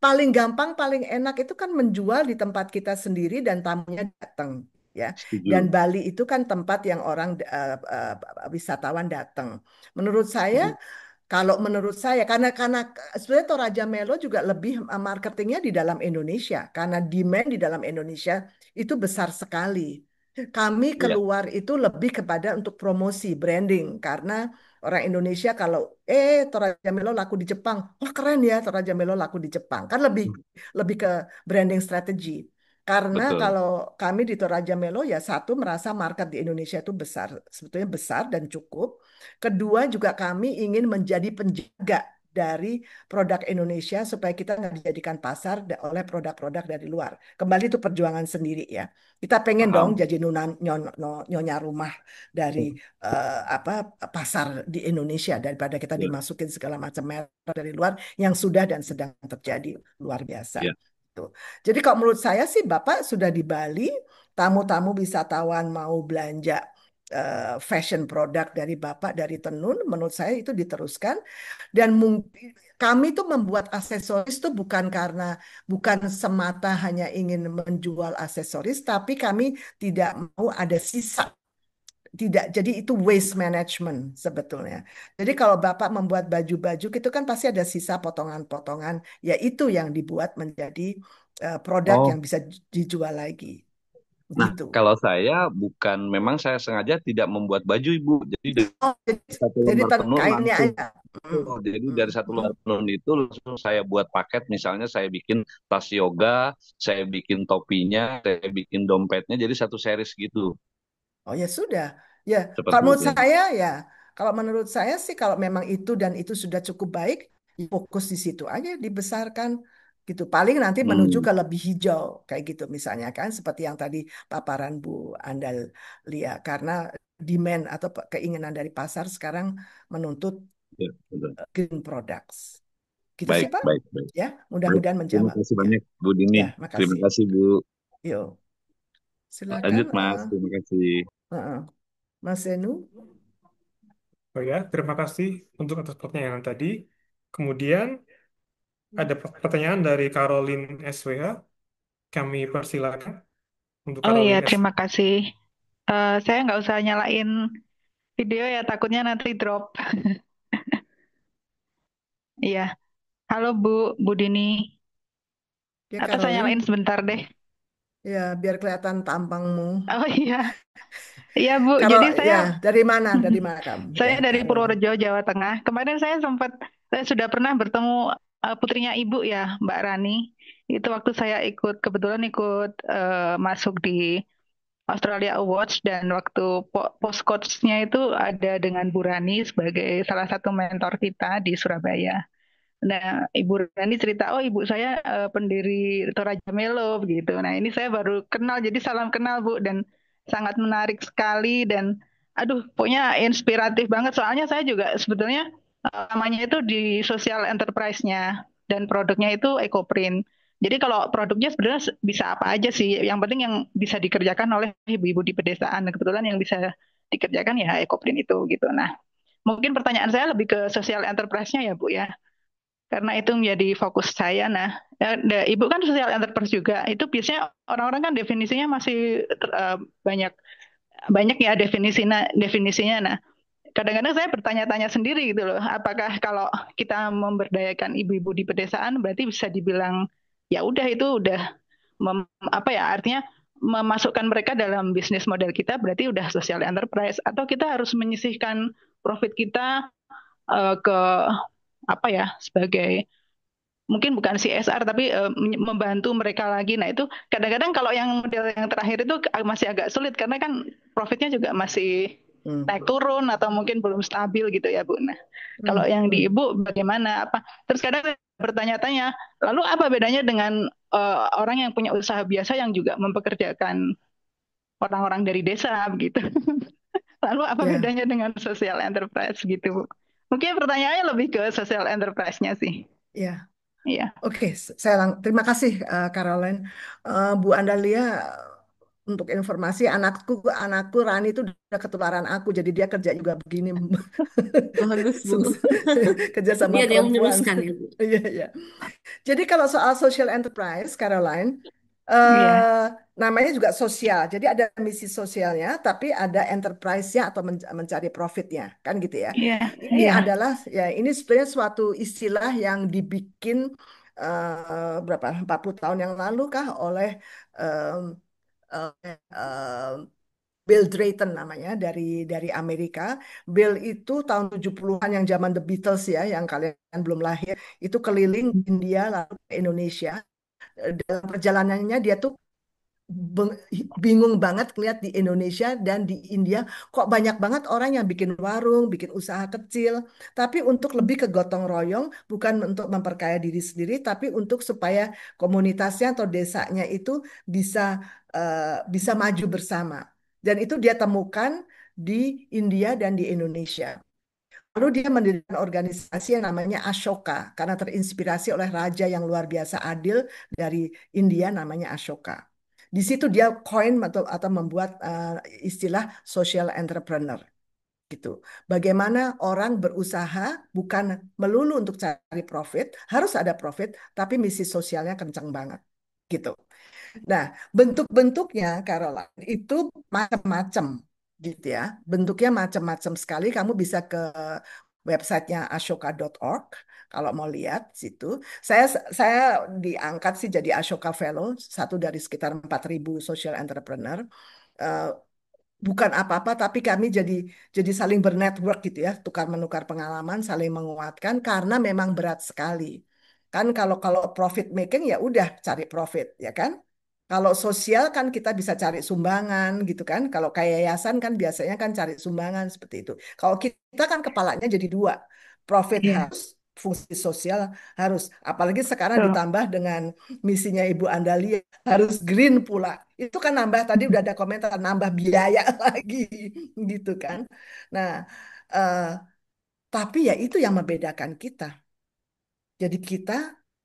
paling gampang, paling enak itu kan menjual di tempat kita sendiri dan tamunya datang. Ya, dan Setuju. Bali itu kan tempat yang orang wisatawan datang. Menurut saya, kalau menurut saya, karena sebenarnya Toraja Melo juga lebih marketingnya di dalam Indonesia, karena demand di dalam Indonesia itu besar sekali. Kami Iya, keluar itu lebih kepada untuk promosi, branding, karena orang Indonesia kalau Toraja Melo laku di Jepang, wah keren ya Toraja Melo laku di Jepang, kan lebih lebih ke branding strategi. Karena betul. kalau kami di Toraja Melo ya satu merasa market di Indonesia itu besar, sebetulnya besar dan cukup. Kedua juga kami ingin menjadi penjaga dari produk Indonesia supaya kita nggak dijadikan pasar oleh produk-produk dari luar. Kembali itu perjuangan sendiri ya. Kita pengen dong Paham. jadi nyonya rumah dari apa pasar di Indonesia daripada kita Ya, dimasukin segala macam merek dari luar yang sudah dan sedang terjadi luar biasa. ya. Tuh. Jadi kalau menurut saya sih Bapak sudah di Bali, tamu-tamu wisatawan mau belanja fashion produk dari Bapak dari Tenun, menurut saya itu diteruskan dan mungkin kami tuh membuat aksesoris tuh bukan semata hanya ingin menjual aksesoris, tapi kami tidak mau ada sisa. Tidak, jadi itu waste management sebetulnya. Jadi kalau Bapak membuat baju-baju itu kan pasti ada sisa potongan-potongan, ya itu yang dibuat menjadi produk yang Oh, bisa dijual lagi. Nah, gitu. kalau saya bukan, memang saya sengaja tidak membuat baju Ibu. Jadi dari Oh, satu jadi lembar tenun kainnya langsung. aja. Mm, Oh, jadi mm, dari satu mm. lembar tenun itu langsung saya buat paket. Misalnya saya bikin tas yoga, saya bikin topinya, saya bikin dompetnya. Jadi satu series gitu. Oh ya sudah, ya kalau Seperti menurut itu. saya ya, kalau menurut saya sih kalau memang itu dan itu sudah cukup baik, ya fokus di situ aja dibesarkan gitu. Paling nanti menuju Hmm, ke lebih hijau kayak gitu misalnya kan, seperti yang tadi paparan Bu Andal lihat karena demand atau keinginan dari pasar sekarang menuntut ya, betul. green products. Gitu sih Baik, Pak. baik, baik. Ya, Baik. mudah-mudahan Terima menjawab. kasih Ya, banyak, Bu Dini. ya, Terima makasih. kasih, Bu. Yuk, silakan. Lanjut, Mas. Terima kasih. Mas Senu. Oh ya, terima kasih untuk atas pertanyaan tadi. Kemudian ada pertanyaan dari Caroline SWH. Kami persilakan untuk Oh iya, Caroline S. terima kasih. Saya nggak usah nyalain video ya, takutnya nanti drop. Iya. Halo Bu Dini. Ya, Atau saya nyalain Caroline. sebentar deh. Ya, biar kelihatan tampangmu. Oh iya. Iya Bu, Kalau jadi ya, saya dari mana? Dari mana kamu? Ya, saya dari Caroline. Purworejo, Jawa Tengah. Kemarin saya sudah pernah bertemu putrinya Ibu ya, Mbak Rani. Itu waktu saya kebetulan ikut masuk di Australia Awards dan waktu post coach-nya itu ada dengan Bu Rani sebagai salah satu mentor kita di Surabaya. Nah, Ibu Rani cerita, oh ibu saya pendiri Toraja Melo begitu. Nah, ini saya baru kenal, jadi salam kenal Bu dan sangat menarik sekali dan aduh, pokoknya inspiratif banget. Soalnya saya juga sebetulnya namanya itu di social enterprise-nya dan produknya itu EcoPrint. Jadi kalau produknya sebenarnya bisa apa aja sih. Yang penting yang bisa dikerjakan oleh ibu-ibu di pedesaan. Dan kebetulan yang bisa dikerjakan ya EcoPrint itu gitu. Nah, mungkin pertanyaan saya lebih ke social enterprise-nya ya Bu ya karena itu menjadi fokus saya. Nah, Ibu kan social enterprise juga. Itu biasanya orang-orang kan definisinya masih banyak banyak ya definisinya. Nah, kadang-kadang saya bertanya-tanya sendiri gitu loh. Apakah kalau kita memberdayakan ibu-ibu di pedesaan berarti bisa dibilang ya udah itu udah apa ya artinya memasukkan mereka dalam bisnis model kita berarti udah social enterprise atau kita harus menyisihkan profit kita ke apa ya sebagai mungkin bukan CSR tapi membantu mereka lagi. Nah itu kadang-kadang kalau yang model yang terakhir itu masih agak sulit karena kan profitnya juga masih Hmm. naik turun atau mungkin belum stabil gitu ya Bu. Nah kalau Hmm. yang di Hmm. Ibu bagaimana apa? Terus kadang saya bertanya-tanya, lalu apa bedanya dengan orang yang punya usaha biasa yang juga mempekerjakan orang-orang dari desa begitu? Lalu apa Ya, bedanya dengan social enterprise gitu Bu? Mungkin pertanyaannya lebih ke social enterprise-nya sih. ya. Iya. Oke, terima kasih Caroline. Bu Andalia, untuk informasi anakku Rani itu udah ketularan aku, jadi dia kerja juga begini, Bagus, Bu. kerja Jadi sama ada yang perempuan. meneruskan ya, Bu. Iya, iya. Jadi kalau soal social enterprise, Caroline, Iya. eh, namanya juga sosial. Jadi ada misi sosialnya, tapi ada enterprise-nya atau mencari profitnya, kan gitu ya. Iya, Ini iya, adalah ya ini sebenarnya suatu istilah yang dibikin berapa 40 tahun yang lalu kah oleh em, Bill Drayton namanya dari Amerika. Bill itu tahun 70-an yang zaman The Beatles ya, yang kalian belum lahir, itu keliling India lalu ke Indonesia. Dalam perjalanannya dia tuh beng- bingung banget ngeliat di Indonesia dan di India kok banyak banget orang yang bikin warung, bikin usaha kecil, tapi untuk lebih ke gotong royong, bukan untuk memperkaya diri sendiri, tapi untuk supaya komunitasnya atau desanya itu bisa bisa maju bersama. Dan itu dia temukan di India dan di Indonesia. Lalu dia mendirikan organisasi yang namanya Ashoka karena terinspirasi oleh raja yang luar biasa adil dari India namanya Ashoka. Di situ dia coin atau membuat istilah social entrepreneur gitu. Bagaimana orang berusaha bukan melulu untuk cari profit, harus ada profit, tapi misi sosialnya kencang banget gitu. Nah, bentuk-bentuknya Caroline itu macam-macam gitu ya. Bentuknya macam-macam sekali. Kamu bisa ke websitenya ashoka.org. Kalau mau lihat situ, saya saya diangkat sih jadi Ashoka Fellow, satu dari sekitar 4.000 social entrepreneur. Eh, Bukan apa-apa, tapi kami jadi saling bernetwork gitu ya, tukar menukar pengalaman, saling menguatkan karena memang berat sekali. Kan kalau kalau profit making ya udah cari profit ya kan. Kalau sosial kan kita bisa cari sumbangan gitu kan. Kalau kayak yayasan kan biasanya kan cari sumbangan seperti itu. Kalau kita kan kepalanya jadi dua, profit Iya, harus, fungsi sosial harus. Apalagi sekarang betul. ditambah dengan misinya Ibu Andalia harus green pula. Itu kan nambah tadi udah ada komentar nambah biaya lagi gitu kan. Nah, eh, tapi ya itu yang membedakan kita. Jadi kita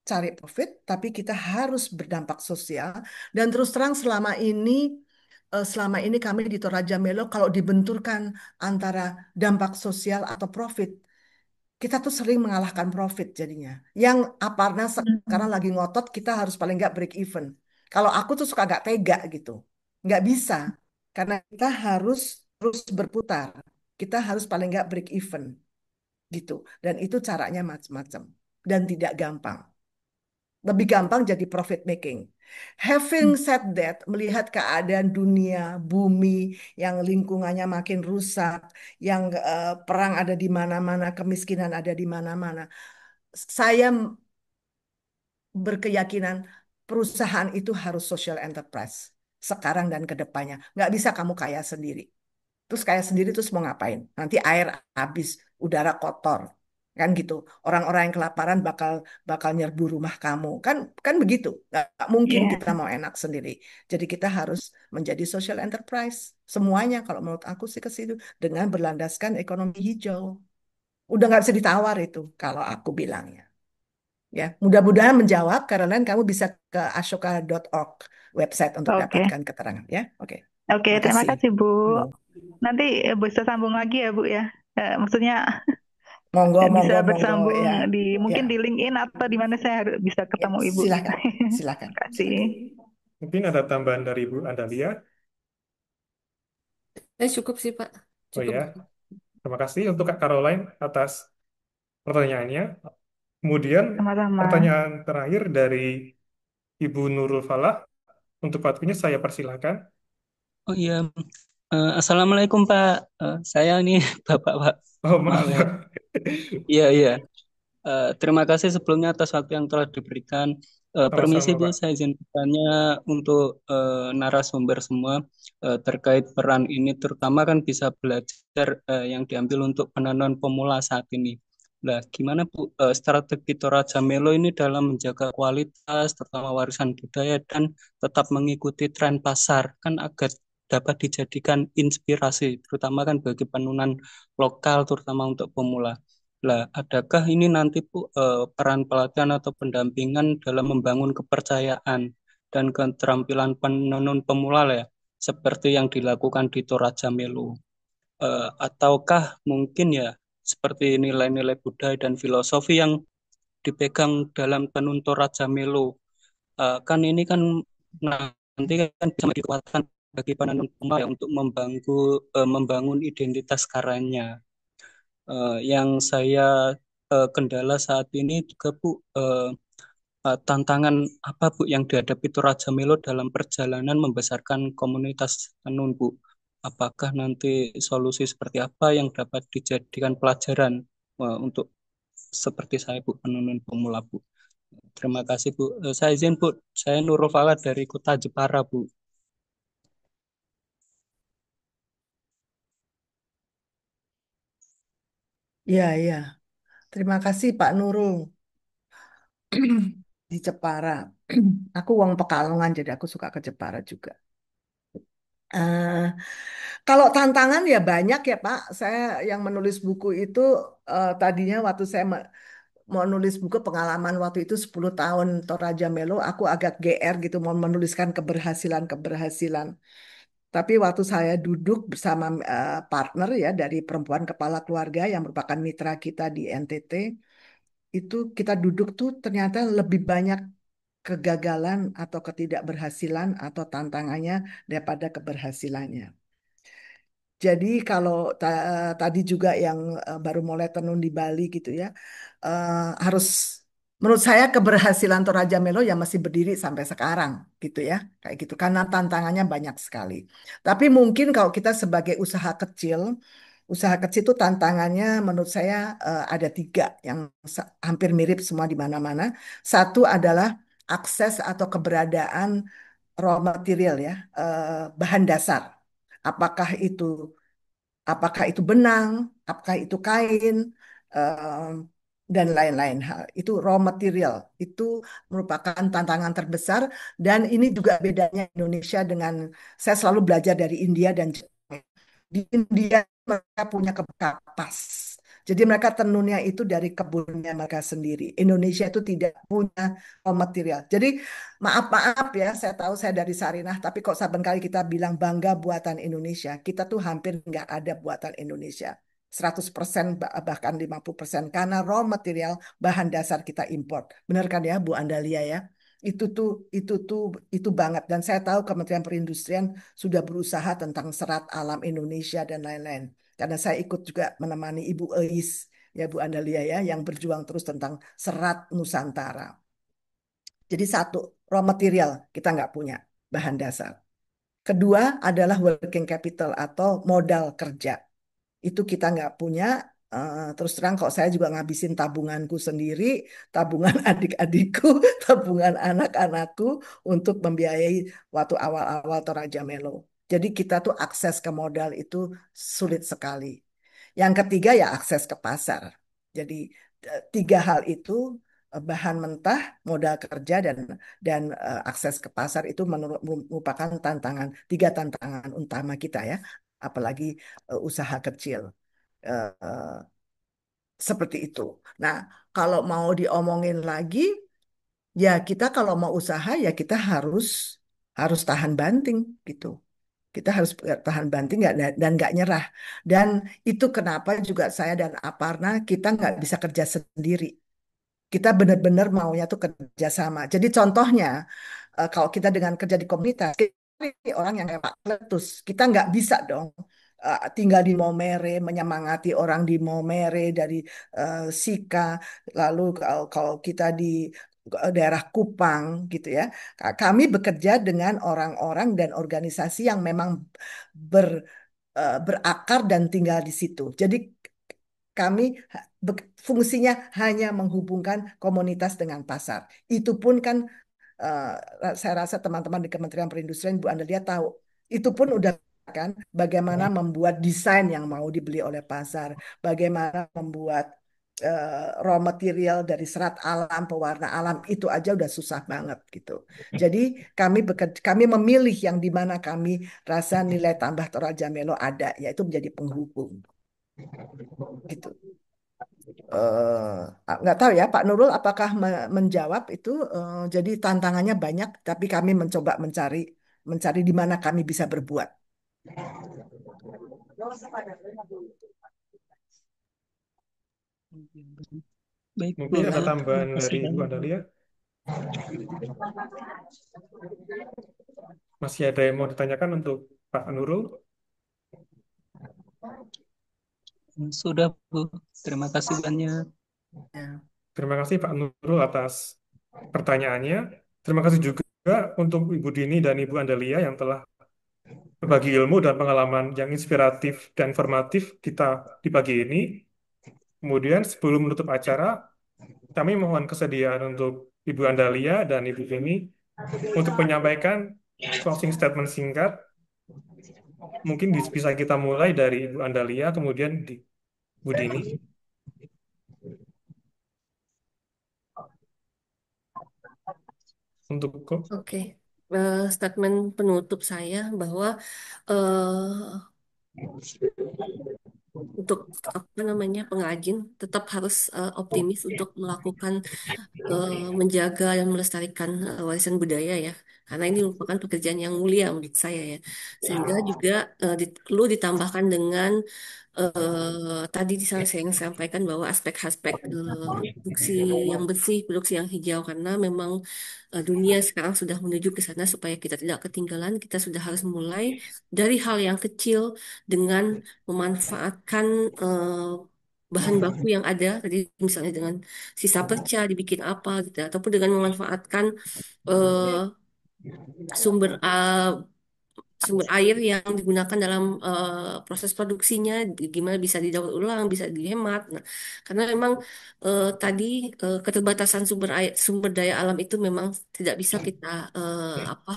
cari profit, tapi kita harus berdampak sosial. Dan terus terang selama ini kami di Toraja Melo kalau dibenturkan antara dampak sosial atau profit, kita tuh sering mengalahkan profit jadinya. Yang Aparna sekarang Hmm. lagi ngotot, kita harus paling nggak break even. Kalau aku tuh suka nggak tega gitu. Nggak bisa. Karena kita harus terus berputar. Kita harus paling nggak break even gitu. Dan itu caranya macam-macam. Dan tidak gampang. Lebih gampang jadi profit making. Having said that, melihat keadaan dunia, bumi yang lingkungannya makin rusak, yang perang ada di mana-mana, kemiskinan ada di mana-mana, saya berkeyakinan perusahaan itu harus social enterprise sekarang dan ke depannya. Nggak bisa kamu kaya sendiri. Terus kaya sendiri terus mau ngapain? Nanti air habis, udara kotor. Kan gitu. Orang-orang yang kelaparan bakal bakal nyerbu rumah kamu. Kan kan begitu. Nggak mungkin Iya, kita mau enak sendiri. Jadi kita harus menjadi social enterprise. Semuanya kalau menurut aku sih ke situ dengan berlandaskan ekonomi hijau. Udah nggak bisa ditawar itu kalau aku bilangnya. Ya, mudah-mudahan menjawab. Caroline, kamu bisa ke ashoka.org website untuk oke. dapatkan keterangan ya. Oke. Oke, terima Makasih. kasih, Bu. Bu. Nanti bisa sambung lagi ya, Bu ya. Maksudnya Monggo, bisa monggo, monggo bersambung ya. mungkin di Ya, LinkedIn atau di mana saya harus bisa ya, ketemu Ibu. silakan. Silakan. Terima kasih. Silakan. Mungkin ada tambahan dari Bu Andalia. Cukup sih Pak, Oh cukup. ya, terima kasih untuk Kak Caroline atas pertanyaannya. Kemudian Sama-sama. pertanyaan terakhir dari Ibu Nurul Falah. Untuk waktunya saya persilahkan. Oh iya, Assalamualaikum Pak. Saya ini Bapak Pak. Oh maaf Maaf ya. Pak. Iya iya. Terima kasih sebelumnya atas waktu yang telah diberikan. Permisi Sama-sama Bu, Pak. saya izin bertanya untuk narasumber semua terkait peran ini, terutama kan bisa belajar yang diambil untuk penenun pemula saat ini. Nah, gimana Bu strategi Toraja Melo ini dalam menjaga kualitas, terutama warisan budaya dan tetap mengikuti tren pasar, kan agar dapat dijadikan inspirasi, terutama kan bagi penunan lokal, terutama untuk pemula. Lah, adakah ini nanti Bu peran pelatihan atau pendampingan dalam membangun kepercayaan dan keterampilan penenun pemula lah ya, seperti yang dilakukan di Toraja Melu? Ataukah mungkin ya seperti nilai-nilai budaya dan filosofi yang dipegang dalam tenun Toraja Melu? Kan ini kan nanti kan bisa menjadi kekuatan bagi penenun pemula ya untuk membangun identitas karyanya. Yang saya kendala saat ini juga Bu, tantangan apa Bu yang dihadapi Toraja Melo dalam perjalanan membesarkan komunitas tenun Bu? Apakah nanti solusi seperti apa yang dapat dijadikan pelajaran untuk seperti saya Bu, penenun pemula Bu? Terima kasih Bu. Saya izin Bu, saya Nurul Fala dari Kota Jepara Bu. Iya, iya. Terima kasih Pak Nurul di Jepara. Aku wong Pekalongan, jadi aku suka ke Jepara juga. Eh, Kalau tantangan ya banyak ya Pak. Saya yang menulis buku itu tadinya waktu saya mau nulis buku pengalaman waktu itu 10 tahun Toraja Melo, aku agak GR gitu mau menuliskan keberhasilan-keberhasilan. Tapi waktu saya duduk bersama partner ya dari perempuan kepala keluarga yang merupakan mitra kita di NTT, itu kita duduk tuh ternyata lebih banyak kegagalan atau ketidakberhasilan atau tantangannya daripada keberhasilannya. Jadi kalau tadi juga yang baru mulai tenun di Bali gitu ya, harus menurut saya keberhasilan Toraja Melo yang masih berdiri sampai sekarang gitu ya, kayak gitu. Karena tantangannya banyak sekali. Tapi mungkin kalau kita sebagai usaha kecil itu tantangannya menurut saya ada tiga yang hampir mirip semua di mana-mana. Satu adalah akses atau keberadaan raw material ya, bahan dasar. Apakah itu apakah itu benang, apakah itu kain, em, dan lain-lain hal. Itu raw material. Itu merupakan tantangan terbesar dan ini juga bedanya Indonesia dengan saya selalu belajar dari India dan Jepang. Di India mereka punya kapas. Jadi mereka tenunnya itu dari kebunnya mereka sendiri. Indonesia itu tidak punya raw material. Jadi maaf-maaf ya, saya tahu saya dari Sarinah, tapi kok saben kali kita bilang bangga buatan Indonesia, kita tuh hampir nggak ada buatan Indonesia. 100% bahkan 50% karena raw material bahan dasar kita import. Benar kan ya Bu Andalia ya? Itu tuh itu tuh itu banget dan saya tahu Kementerian Perindustrian sudah berusaha tentang serat alam Indonesia dan lain-lain. Karena saya ikut juga menemani Ibu Eis ya Bu Andalia ya yang berjuang terus tentang serat Nusantara. Jadi satu, raw material kita nggak punya bahan dasar. Kedua adalah working capital atau modal kerja. Itu kita nggak punya. Terus terang kok saya juga ngabisin tabunganku sendiri, tabungan adik-adikku, tabungan anak-anakku untuk membiayai waktu awal-awal Toraja Melo. Jadi kita tuh akses ke modal itu sulit sekali. Yang ketiga ya akses ke pasar. Jadi tiga hal itu bahan mentah, modal kerja dan akses ke pasar itu merupakan tiga tantangan utama kita ya, apalagi usaha kecil. Eh, Seperti itu. Nah, kalau mau diomongin lagi, ya kita kalau mau usaha ya kita harus harus tahan banting gitu. Kita harus tahan banting dan nggak nyerah. Dan itu kenapa juga saya dan Aparna kita nggak bisa kerja sendiri. Kita benar-benar maunya tuh kerja sama. Jadi contohnya, kalau kita dengan kerja di komunitas, kita ini orang yang kayak Pak Kletus, kita nggak bisa dong tinggal di Momere, menyemangati orang di Momere dari Sika, lalu kalau kita di daerah Kupang gitu ya, kami bekerja dengan orang-orang dan organisasi yang memang ber, berakar dan tinggal di situ. Jadi kami fungsinya hanya menghubungkan komunitas dengan pasar. Itu pun kan saya rasa teman-teman di Kementerian Perindustrian Bu Andalia tahu. Itu pun udah kan bagaimana membuat desain yang mau dibeli oleh pasar, bagaimana membuat raw material dari serat alam, pewarna alam itu aja udah susah banget gitu. Jadi kami memilih yang di mana kami rasa nilai tambah Toraja Melo ada, yaitu menjadi penghubung gitu. Nggak tahu ya Pak Nurul apakah menjawab itu jadi tantangannya banyak tapi kami mencoba mencari mencari di mana kami bisa berbuat. Baik, Bu. Mungkin ada tambahan Terima kasih dari Bu banyak, Bu. Andalia. Masih ada yang mau ditanyakan untuk Pak Nurul? Sudah, Bu. Terima kasih banyak. Ya. Terima kasih Pak Nurul atas pertanyaannya. Terima kasih juga untuk Ibu Dini dan Ibu Andalia yang telah berbagi ilmu dan pengalaman yang inspiratif dan informatif kita di pagi ini. Kemudian sebelum menutup acara, kami mohon kesediaan untuk Ibu Andalia dan Ibu Dini untuk menyampaikan closing statement singkat. Mungkin bisa kita mulai dari Ibu Andalia, kemudian di Bu Dini. Untuk Oke. Statement penutup saya bahwa eh, untuk apa namanya pengrajin tetap harus optimis untuk melakukan menjaga dan melestarikan warisan budaya ya. karena ini merupakan pekerjaan yang mulia menurut saya ya. Sehingga juga perlu ditambahkan dengan tadi di sana saya sampaikan bahwa aspek-aspek produksi yang bersih, produksi yang hijau, karena memang dunia sekarang sudah menuju ke sana supaya kita tidak ketinggalan. Kita sudah harus mulai dari hal yang kecil dengan memanfaatkan bahan baku yang ada, tadi misalnya dengan sisa perca dibikin apa gitu, ataupun dengan memanfaatkan eh, sumber sumber air yang digunakan dalam proses produksinya gimana bisa didaur ulang, bisa dihemat. Nah, karena memang tadi keterbatasan sumber air, sumber daya alam itu memang tidak bisa kita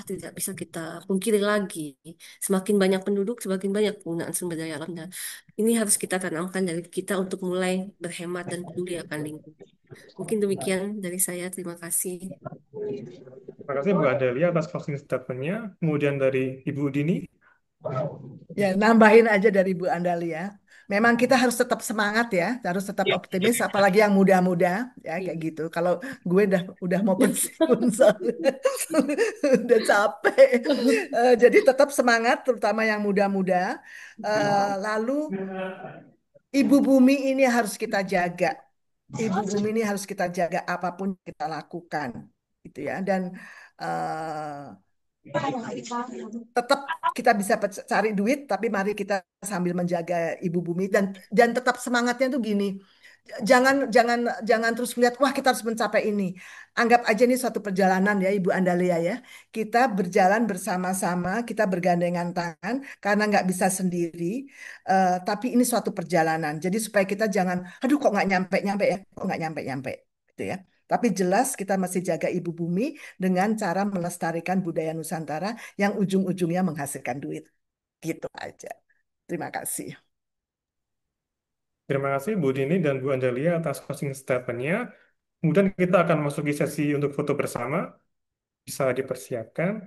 tidak bisa kita pungkiri lagi. Semakin banyak penduduk, semakin banyak penggunaan sumber daya alam. Nah, ini harus kita tanamkan dari kita untuk mulai berhemat dan peduli akan lingkungan. Mungkin demikian dari saya. Terima kasih. Terima kasih Bu Adelia atas closing statement-nya. Kemudian dari Ibu Dini. Ya, nambahin aja dari Bu Andalia. Memang kita harus tetap semangat ya, harus tetap optimis, apalagi yang muda-muda ya kayak gitu. Kalau gue udah mau pensiun soalnya udah capek. Jadi tetap semangat, terutama yang muda-muda. Lalu ibu bumi ini harus kita jaga. Ibu bumi ini harus kita jaga apapun kita lakukan, gitu ya. Dan tetap kita bisa cari duit, tapi mari kita sambil menjaga ibu bumi dan tetap semangatnya tuh gini. Jangan jangan jangan terus melihat wah kita harus mencapai ini. Anggap aja ini suatu perjalanan ya Ibu Andalia ya. Kita berjalan bersama-sama, kita bergandengan tangan karena nggak bisa sendiri. Tapi ini suatu perjalanan. Jadi supaya kita jangan, aduh kok nggak nyampe-nyampe ya, kok nggak nyampe-nyampe, gitu ya. Tapi jelas kita masih jaga ibu bumi dengan cara melestarikan budaya Nusantara yang ujung-ujungnya menghasilkan duit. Gitu aja. Terima kasih. Terima kasih Bu Dini dan Bu Andalia atas closing statement-nya. Kemudian kita akan masuki sesi untuk foto bersama. Bisa dipersiapkan.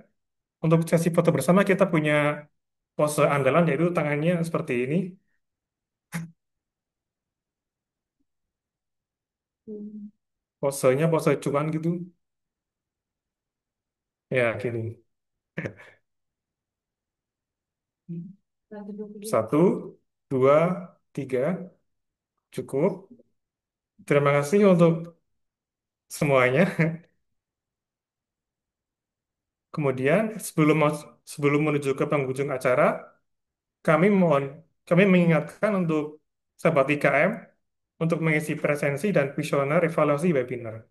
Untuk sesi foto bersama kita punya pose andalan yaitu tangannya seperti ini. Posenya pose cuan gitu. Ya, gini. Satu, dua, tiga. Cukup. Terima kasih untuk semuanya. Kemudian sebelum menuju ke penghujung acara, kami mohon kami mengingatkan untuk sahabat IKM untuk mengisi presensi dan kuesioner evaluasi webinar.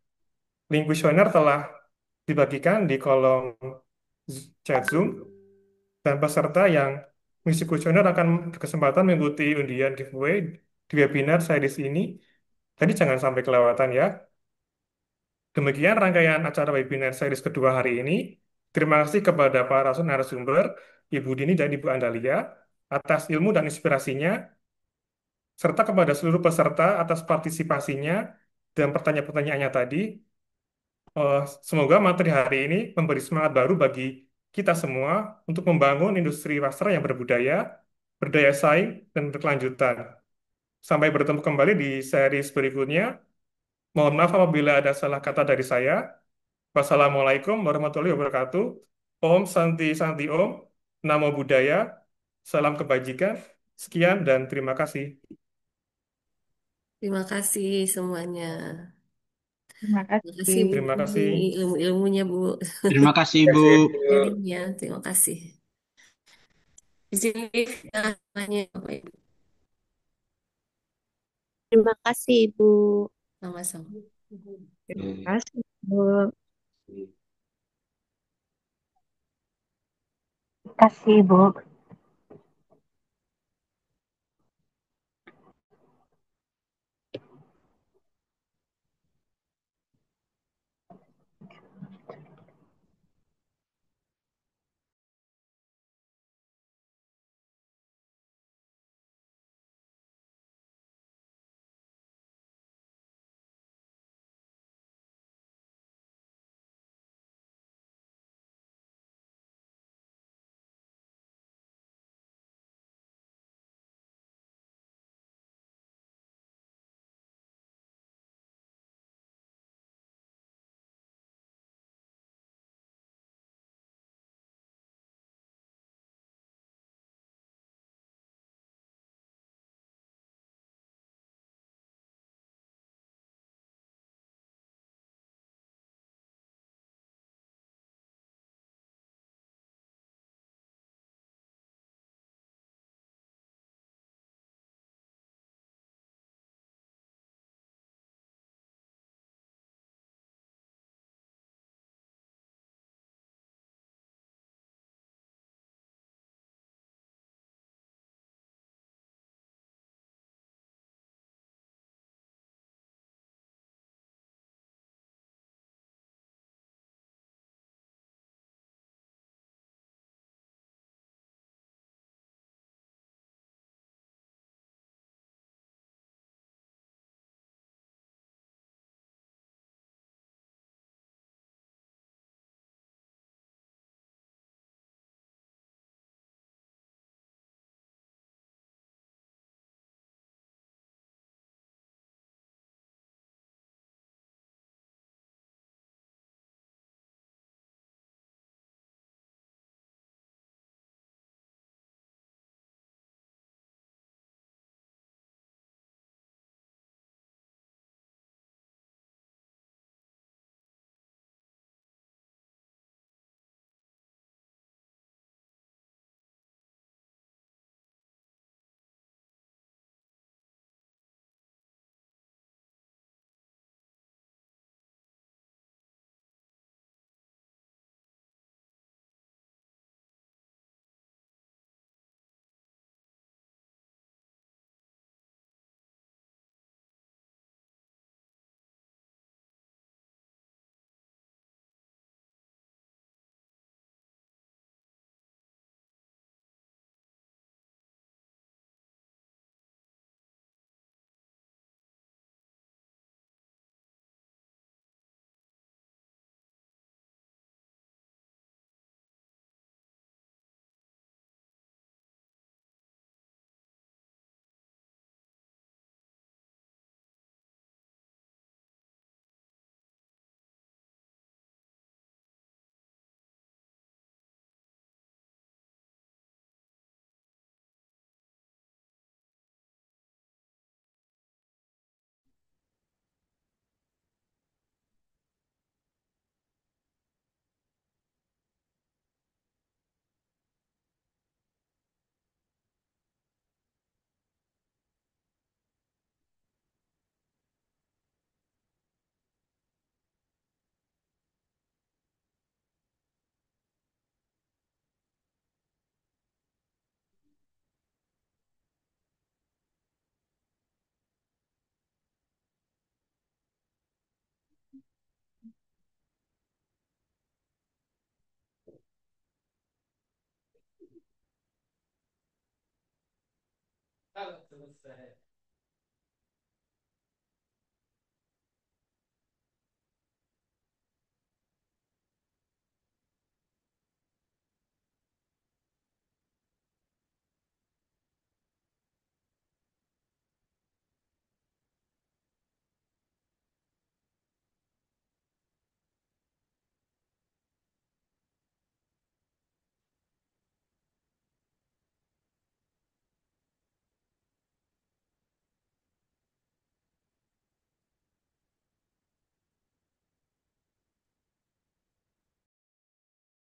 Link kuesioner telah dibagikan di kolom chat Zoom dan peserta yang mengisi kuesioner akan berkesempatan mengikuti undian giveaway di webinar saya di sini. Jadi jangan sampai kelewatan ya. Demikian rangkaian acara webinar series kedua hari ini. Terima kasih kepada para narasumber, Ibu Dini dan Ibu Andalia, atas ilmu dan inspirasinya, serta kepada seluruh peserta atas partisipasinya dan pertanyaan-pertanyaannya tadi. Semoga materi hari ini memberi semangat baru bagi kita semua untuk membangun industri wasra yang berbudaya, berdaya saing, dan berkelanjutan. Sampai bertemu kembali di series berikutnya. Mohon maaf apabila ada salah kata dari saya. Wassalamualaikum warahmatullahi wabarakatuh. Om Santi Santi Om. Namo Buddhaya. Salam kebajikan. Sekian dan terima kasih. Terima kasih semuanya. Terima Terima kasih Bu kasih. Terima Dini, kasih. ilmu-ilmunya Bu. Terima kasih, Terima Bu. kasih, Sharingnya, terima kasih. Di sini tanya Bapak Ibu. Terima kasih, Ibu. Sama-sama. Terima kasih, Bu. Terima kasih, Ibu.